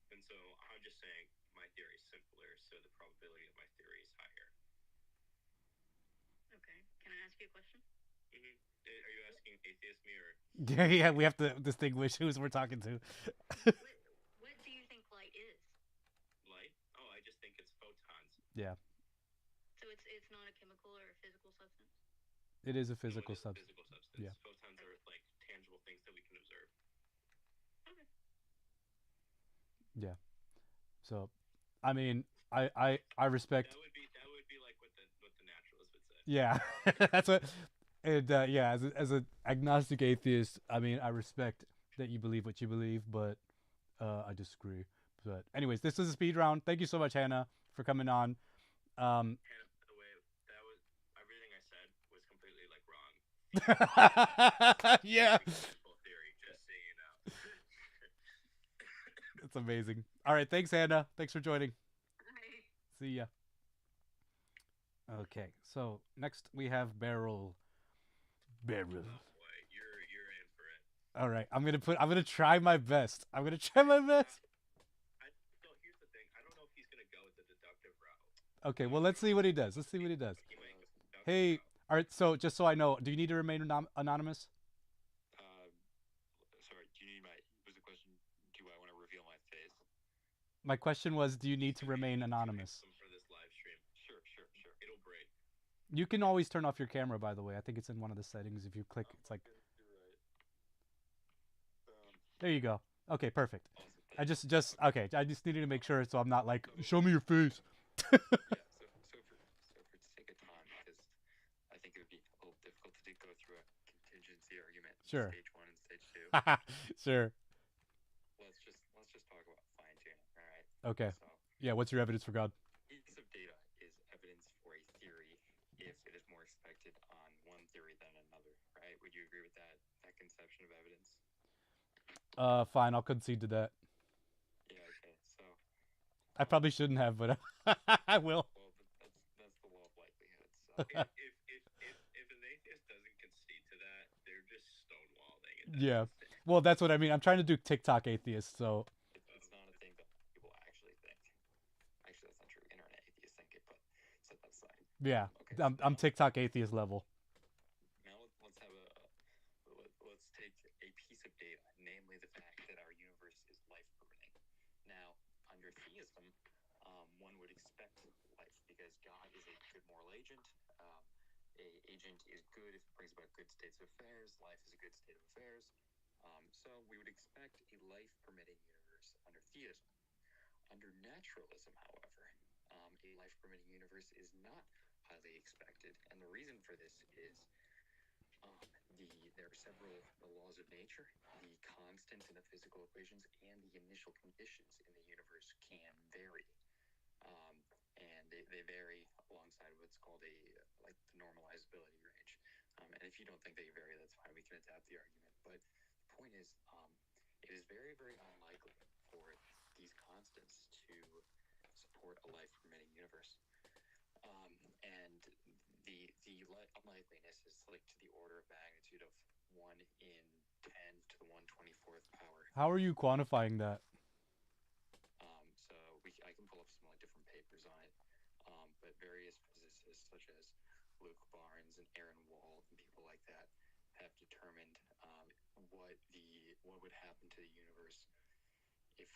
And so I'm just saying my theory is simpler, so the probability of my theory is higher. Okay. Can I ask you a question? Are you asking atheist me or? Yeah, we have to distinguish who we're talking to. What do you think light is? Light? Oh, I just think it's photons. Yeah. So it's not a chemical or a physical substance? It is a No, physical it is a substance. physical substance. Yeah. Photons are like tangible things that we can observe. Okay. Yeah. So, I mean, I respect. That would be like what the naturalist would say. Yeah, that's what. And yeah, as an agnostic atheist, I mean, I respect that you believe what you believe, but I disagree. But anyways, this is a speed round. Thank you so much, Hannah, for coming on. Hannah, by the way, that was everything I said was completely like wrong. Yeah, Full theory, just so you know. it's amazing. All right, thanks, Hannah. Thanks for joining. Bye. See ya. Okay, so next we have Beryl. Beryl. Oh boy, you're in for it. All right, I'm gonna try my best. I'm gonna try my best. So here's the thing. I don't know if he's gonna go with the deductive route. Okay, well, let's see what he does. Let's see what he does. He might go with the deductive Hey, route. all right, so just so I know, do you need to remain anonymous? Sorry, do you need was the question, do I want to reveal my face? My question was, do you need to remain anonymous? For this live stream. Sure. It'll break. You can always turn off your camera, by the way. I think it's in one of the settings. If you click, it's like, You're right. there you go. Okay, perfect. Awesome. I just okay. I just needed to make sure so I'm not like, show me your face. Yeah, so for sake of time, because I think it would be a little difficult to go through a contingency argument. Sure. Stage 1 and stage 2. Sure. Let's just talk about fine tuning. All right. Okay. So, Yeah. What's your evidence for God? piece of data is evidence for a theory if it is more expected on one theory than another. Right? Would you agree with that conception of evidence? Fine. I'll concede to that. Yeah. Okay. So. I probably shouldn't have, but I will. Well, that's the law of likelihood. So. If an atheist doesn't concede to that, they're just stonewalling it. Yeah. Well, that's what I mean. I'm trying to do TikTok atheist, so. It's not a thing that people actually think. Actually, that's not true. Internet atheists think it, but set that aside. Yeah. Okay, I'm TikTok atheist level. Now let's take a piece of data, namely the fact that our universe is life permitting. Now, under theism, one would expect life because God is a good moral agent. A agent is good if it brings about good states of affairs. Life is a good state of affairs. So we would expect a life permitting universe under theism. Under naturalism, however, a life permitting universe is not highly expected, and the reason for this is there are several the laws of nature, the constants in the physical equations, and the initial conditions in the universe can vary, and they vary alongside what's called the normalizability range. And if you don't think they vary, that's fine. We can adapt the argument. But the point is, it is very, very unlikely for these constants to support a life-permitting universe. And the unlikeliness is like to the order of magnitude of 1 in 10 to the 124th power. How are you quantifying that? So I can pull up some like different papers on it, but various physicists such as Luke Barnes and Aaron Wall and people like that have determined what would happen to the universe if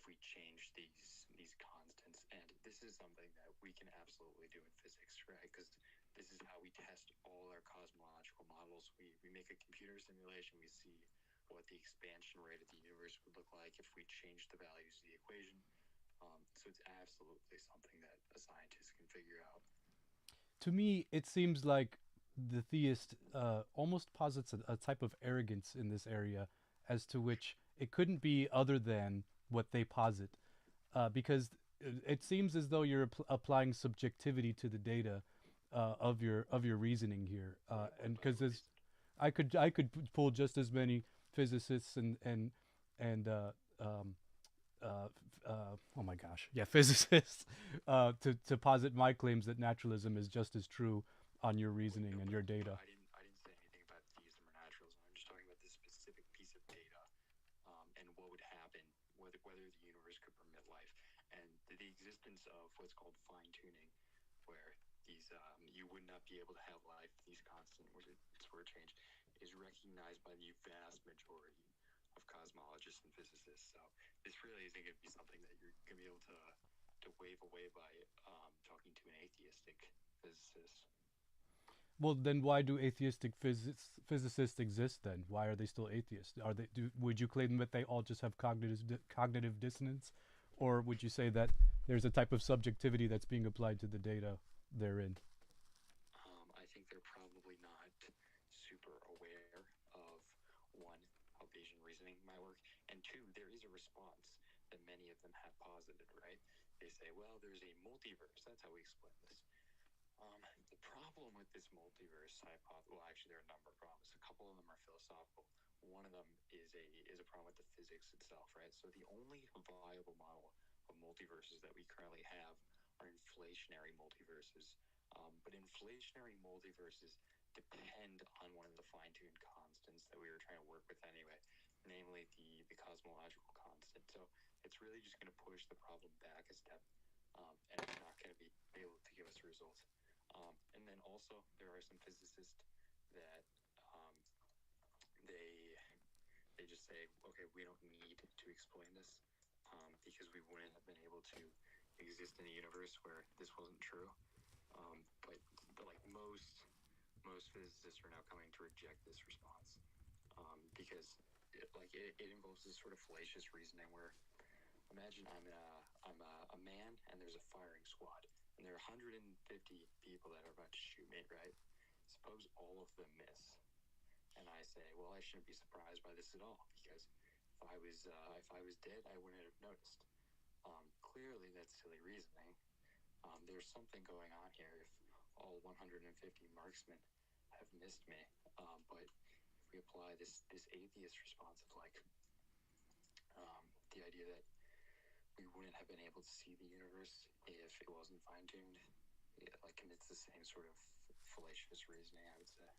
we change these constants. And this is something that we can absolutely do in physics, right? Because this is how we test all our cosmological models. We make a computer simulation. We see what the expansion rate of the universe would look like if we change the values of the equation. So it's absolutely something that a scientist can figure out. To me, it seems like the theist almost posits a type of arrogance in this area, as to which it couldn't be other than what they posit, because it seems as though you're applying subjectivity to the data of your reasoning here, and because I could pull just as many physicists and oh my gosh, yeah, physicists to posit my claims that naturalism is just as true on your reasoning and your data. I didn't say anything about theism or naturalism. I'm just talking about this specific piece of data, and what would happen whether the universe could permit life, and the existence of what's called fine tuning, where these you would not be able to have life. These constant sort of change is recognized by the vast majority of cosmologists and physicists. So this really isn't going to be something that you're going to be able to wave away by talking to an atheistic physicist. Well, then why do atheistic physicists exist then? Why are they still atheists? Would you claim that they all just have cognitive dissonance, or would you say that there's a type of subjectivity that's being applied to the data therein? I think they're probably not super aware of, one, how Bayesian reasoning might work, and two, there is a response that many of them have posited, right? They say, well, there's a multiverse. That's how we explain this. The problem with this multiverse hypothesis, well, actually, there are a number of problems. A couple of them are philosophical. One of them is a problem with the physics itself, right? So the only viable model of multiverses that we currently have are inflationary multiverses. But inflationary multiverses depend on one of the fine-tuned constants that we were trying to work with anyway, namely the cosmological constant. So it's really just going to push the problem back a step, and it's not going to be able to give us results. And then also there are some physicists that they just say, okay, we don't need to explain this because we wouldn't have been able to exist in a universe where this wasn't true. But like most physicists are now coming to reject this response because it involves this sort of fallacious reasoning where imagine I'm a man and there's a firing squad and there are 150 people that are about to shoot me, right? Suppose all of them miss, and I say, well, I shouldn't be surprised by this at all because if I was dead, I wouldn't have noticed. Clearly, that's silly reasoning. There's something going on here if all 150 marksmen have missed me. But if we apply this atheist response of like the idea that we wouldn't have been able to see the universe if it wasn't fine-tuned, it like commits the same sort of fallacious reasoning, I would say.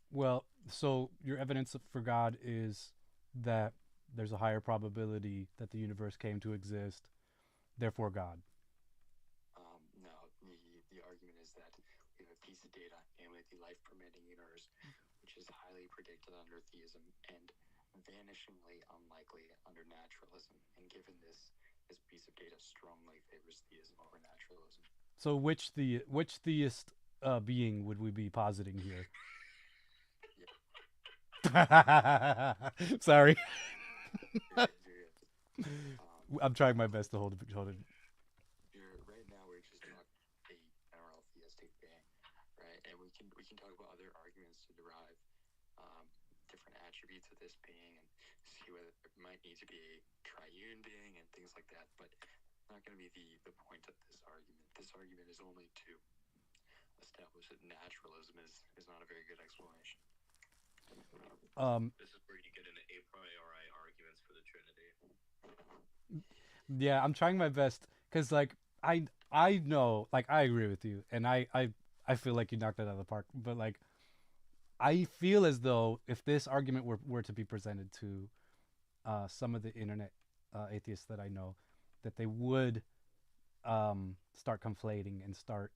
Well, so your evidence for God is that there's a higher probability that the universe came to exist, therefore God. No, the argument is that we have a piece of data, namely the life-permitting universe, which is highly predicted under theism and vanishingly unlikely under naturalism. And given this piece of data strongly favors theism over naturalism. So which theist being would we be positing here? Sorry. I'm trying my best to hold it. Right now we're just talking a general theistic being, right? And we can talk about other arguments to derive different attributes of this being and see whether there might need to be a triune being and things like that. But it's not going to be the point of this argument. This argument is only to establish that naturalism is not a very good explanation. This is where you get into a priori arguments for the Trinity. Yeah, I'm trying my best because like I know like I agree with you, and I feel like you knocked it out of the park. But like I feel as though if this argument were to be presented to some of the internet atheists that I know, that they would start conflating and start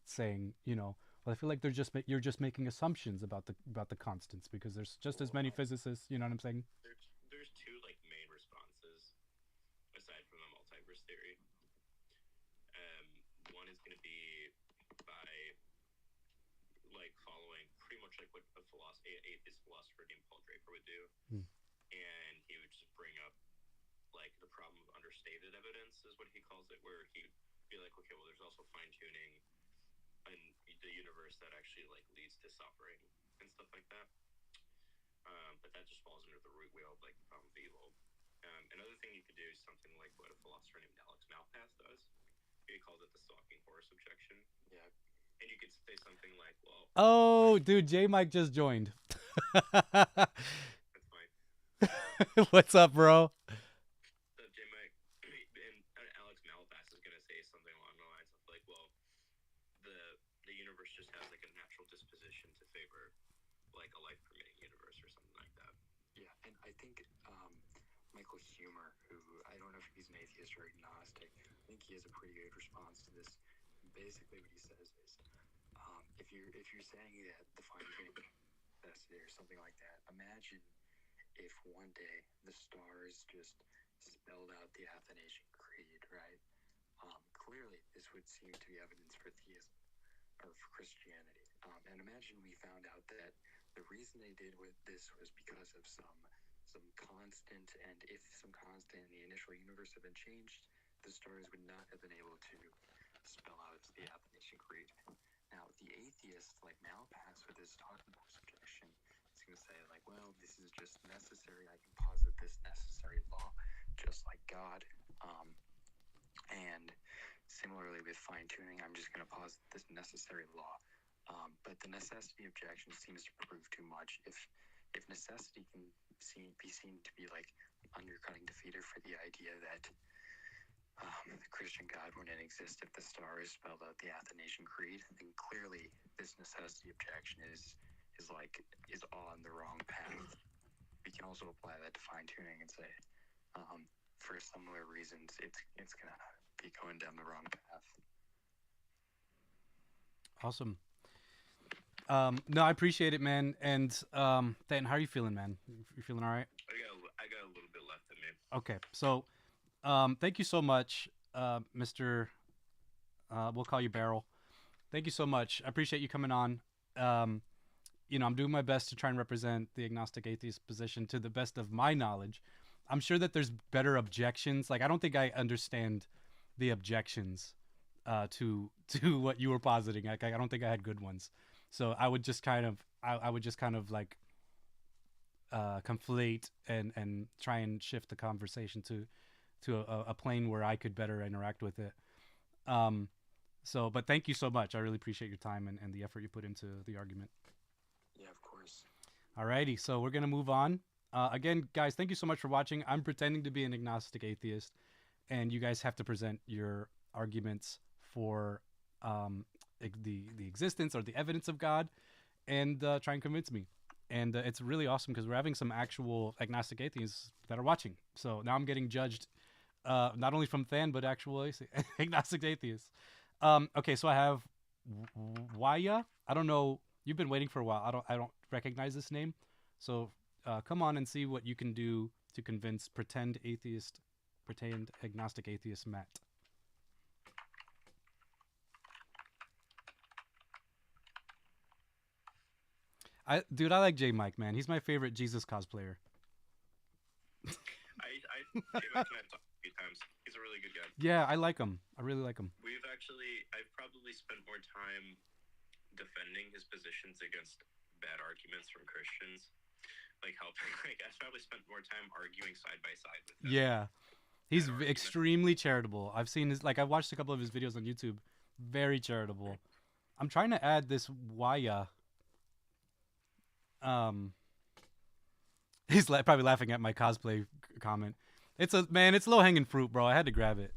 saying, well, I feel like you're just making assumptions about the constants because there's just as many physicists. You know what I'm saying? There's two like main responses aside from the multiverse theory. One is going to be by like following pretty much like what atheist philosopher named Paul Draper would do, Hmm. and he would just bring up like the problem of understated evidence is what he calls it, where he'd be like, okay, well, there's also fine tuning in the universe that actually like leads to suffering and stuff like that. But that just falls under the root wheel of like the problem of evil. Another thing you could do is something like what a philosopher named Alex Malpass does. He calls it the stalking horse objection. Yeah. And you could say something like, well, Oh, dude, J Mike just joined. that's fine. What's up, bro? So J Mike and Alex Malpass is going to say something along the lines of like, well, the universe just has like a natural disposition to favor like a life permitting universe or something like that. Yeah, and I think Michael Humer, who I don't know if he's an atheist or agnostic, I think he has a pretty good response to this. Basically, what he says is, if you're saying that the fine tuning necessity or something like that, imagine if one day the stars just spelled out the Athanasian Creed, right? Clearly, this would seem to be evidence for theism or for Christianity. And imagine we found out that the reason they did with this was because of some constant, and if some constant in the initial universe had been changed, the stars would not have been able to spell out the Athanasian Creed. Now, the atheist, like Malpass, with his stalking horse objection, is going to say, like, well, this is just necessary. I can posit this necessary law, just like God. And similarly with fine tuning, I'm just going to posit this necessary law. But the necessity objection seems to prove too much. If necessity can be seen to be like undercutting defeater for the idea that the Christian God wouldn't exist if the stars spelled out the Athanasian Creed, then clearly this necessity objection is on the wrong path. We can also apply that to fine tuning and say, for similar reasons, it's gonna be going down the wrong path. Awesome. No, I appreciate it, man. And Dan, how are you feeling, man? You feeling all right? I got a little bit left in me. Okay, so thank you so much, Mr. We'll call you Barrel. Thank you so much. I appreciate you coming on. I'm doing my best to try and represent the agnostic atheist position to the best of my knowledge. I'm sure that there's better objections. Like I don't think I understand the objections to what you were positing. Like I don't think I had good ones. So I would just kind of like conflate and try and shift the conversation to a plane where I could better interact with it. But thank you so much. I really appreciate your time and the effort you put into the argument. Yeah, of course. Alrighty, so we're going to move on. Again, guys, thank you so much for watching. I'm pretending to be an agnostic atheist, and you guys have to present your arguments for the existence or the evidence of God and try and convince me. And it's really awesome because we're having some actual agnostic atheists that are watching. So now I'm getting judged not only from Than, but actual agnostic atheists. Okay, so I have Waya. I don't know. You've been waiting for a while. I don't recognize this name. So come on and see what you can do to convince pretend agnostic atheist Matt. I like J Mike, man. He's my favorite Jesus cosplayer. J Mike and I've talked a few times. He's a really good guy. Yeah, I like him. I really like him. I've probably spent more time defending his positions against bad arguments from Christians. I've probably spent more time arguing side by side with him. Yeah. He's extremely charitable. I've watched a couple of his videos on YouTube. Very charitable. I'm trying to add this Waya. He's probably laughing at my cosplay comment. It's low hanging fruit, bro. I had to grab it.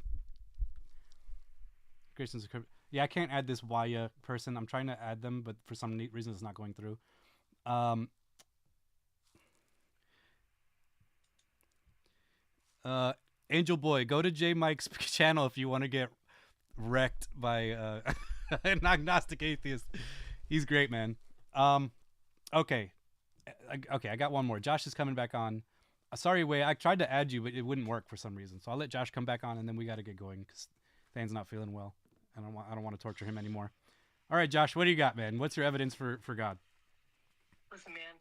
Grayson's yeah, I can't add this Waya person. I'm trying to add them, but for some reason it's not going through. Angel Boy, go to J Mike's channel if you want to get wrecked by an agnostic atheist. He's great, man. Okay. I got one more. Josh is coming back on. Sorry, Wei, I tried to add you, but it wouldn't work for some reason. So I'll let Josh come back on, and then we got to get going because Thane's not feeling well. I don't want to torture him anymore. All right, Josh, what do you got, man? What's your evidence for God? Listen, man.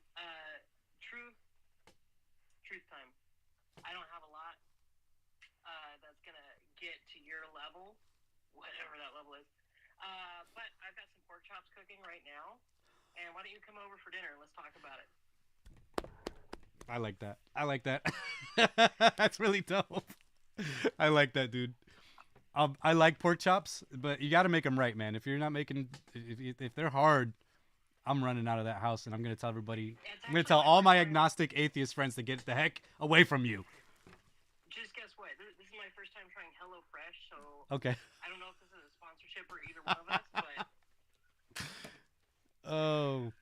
Truth time. I don't have a lot that's gonna get to your level, whatever that level is. But I've got some pork chops cooking right now, and why don't you come over for dinner and let's talk about it? I like that. That's really dope. I like that, dude. I like pork chops, but you got to make them right, man. If you're not making, if they're hard, I'm running out of that house, and I'm gonna tell everybody. I'm gonna tell all my agnostic atheist friends to get the heck away from you. Just guess what? This is my first time trying HelloFresh, so okay. I don't know if this is a sponsorship for either one of us, but. Oh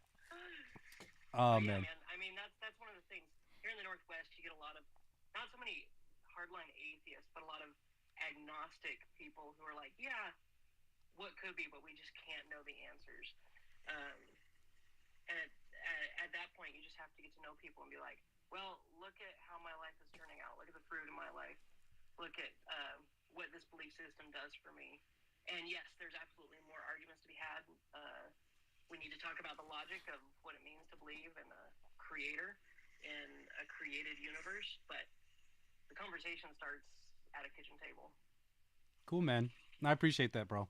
Yeah, man. I mean, that's one of the things. Here in the Northwest, you get a lot of, not so many hardline atheists, but a lot of agnostic people who are like, yeah, what could be, but we just can't know the answers. And at that point, you just have to get to know people and be like, well, look at how my life is turning out. Look at the fruit of my life. Look at what this belief system does for me. And yes, there's absolutely more arguments to be had. We need to talk about the logic of what it means to believe in a creator, in a created universe, but the conversation starts at a kitchen table. Cool, man. I appreciate that, bro.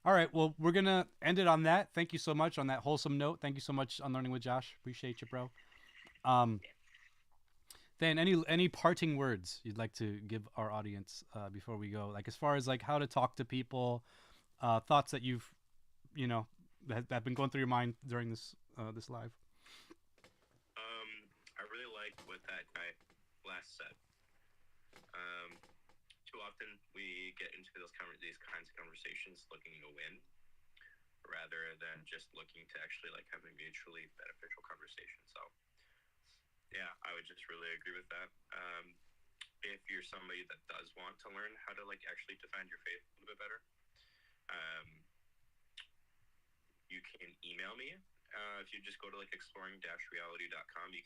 All right, well, we're going to end it on that. Thank you so much on that wholesome note. Thank you so much on Learning with Josh. Appreciate you, bro. Then any parting words you'd like to give our audience before we go? Like as far as like how to talk to people, thoughts that you've, that have been going through your mind during this live. I really like what that guy last said. Too often we get into these kinds of conversations looking to win, rather than just looking to actually like have a mutually beneficial conversation. So, yeah, I would just really agree with that. If you're somebody that does want to learn how to like actually defend your faith a little bit better, you can email me. If you just go to like exploring-reality.com, you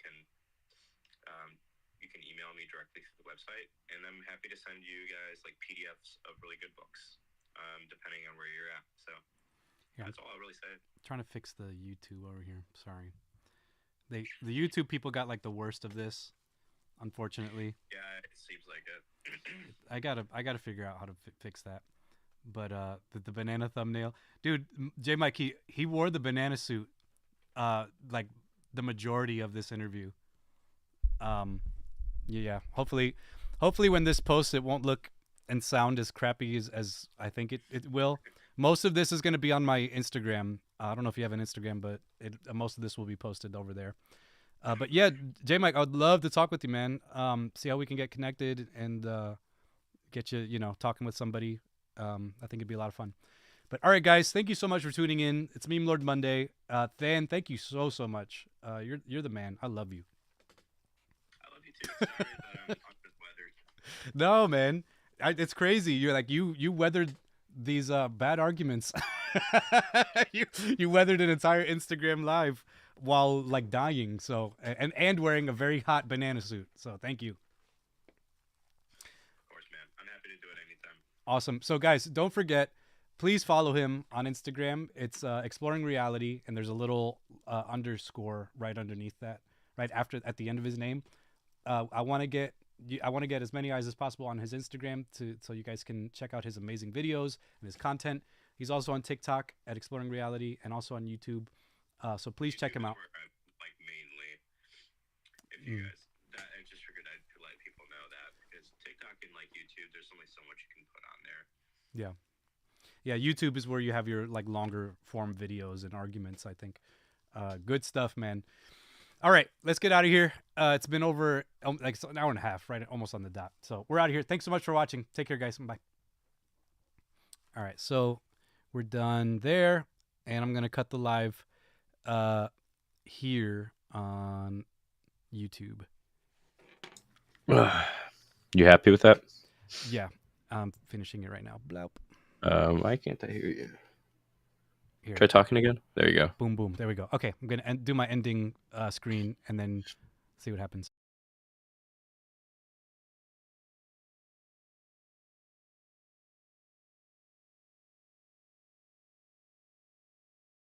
can email me directly through the website, and I'm happy to send you guys like PDFs of really good books, depending on where you're at. So yeah, that's all I'll really say. I'm trying to fix the YouTube over here. Sorry. The YouTube people got like the worst of this, unfortunately. Yeah, it seems like it. I gotta figure out how to fix that. But the banana thumbnail, dude. J Mike, he wore the banana suit, like the majority of this interview. Yeah. Hopefully when this posts, it won't look and sound as crappy as I think it will. Most of this is going to be on my Instagram. I don't know if you have an Instagram, but most of this will be posted over there. But yeah, J Mike, I would love to talk with you, man. See how we can get connected and get you, talking with somebody. I think it'd be a lot of fun. But all right, guys, thank you so much for tuning in. It's MemeLord Monday. Than, thank you so much. You're the man. I love you. I love you too. Sorry that I'm weathered. No, man, it's crazy. You're like you weathered these bad arguments. you weathered an entire Instagram live while like dying. So and wearing a very hot banana suit. So thank you. Of course, man. I'm happy to do it anytime. Awesome. So guys, don't forget, please follow him on Instagram. It's Exploring Reality, and there's a little underscore right underneath that, right at the end of his name. I want to get as many eyes as possible on his Instagram so you guys can check out his amazing videos and his content. He's also on TikTok at Exploring Reality and also on YouTube. So please check him out. Like mainly, if you guys, I just figured I'd let people know that because TikTok and like YouTube, there's only so much you can put on there. Yeah, YouTube is where you have your like longer form videos and arguments, I think. Good stuff, man. All right, let's get out of here. It's been over like an hour and a half, right? Almost on the dot. So we're out of here. Thanks so much for watching. Take care, guys. Bye. All right, so we're done there, and I'm gonna cut the live here on YouTube. You happy with that? Yeah, I'm finishing it right now. Bloop. Why can't I hear you? Here. Try talking again. There you go. Boom, boom. There we go. Okay, I'm gonna do my ending screen and then see what happens.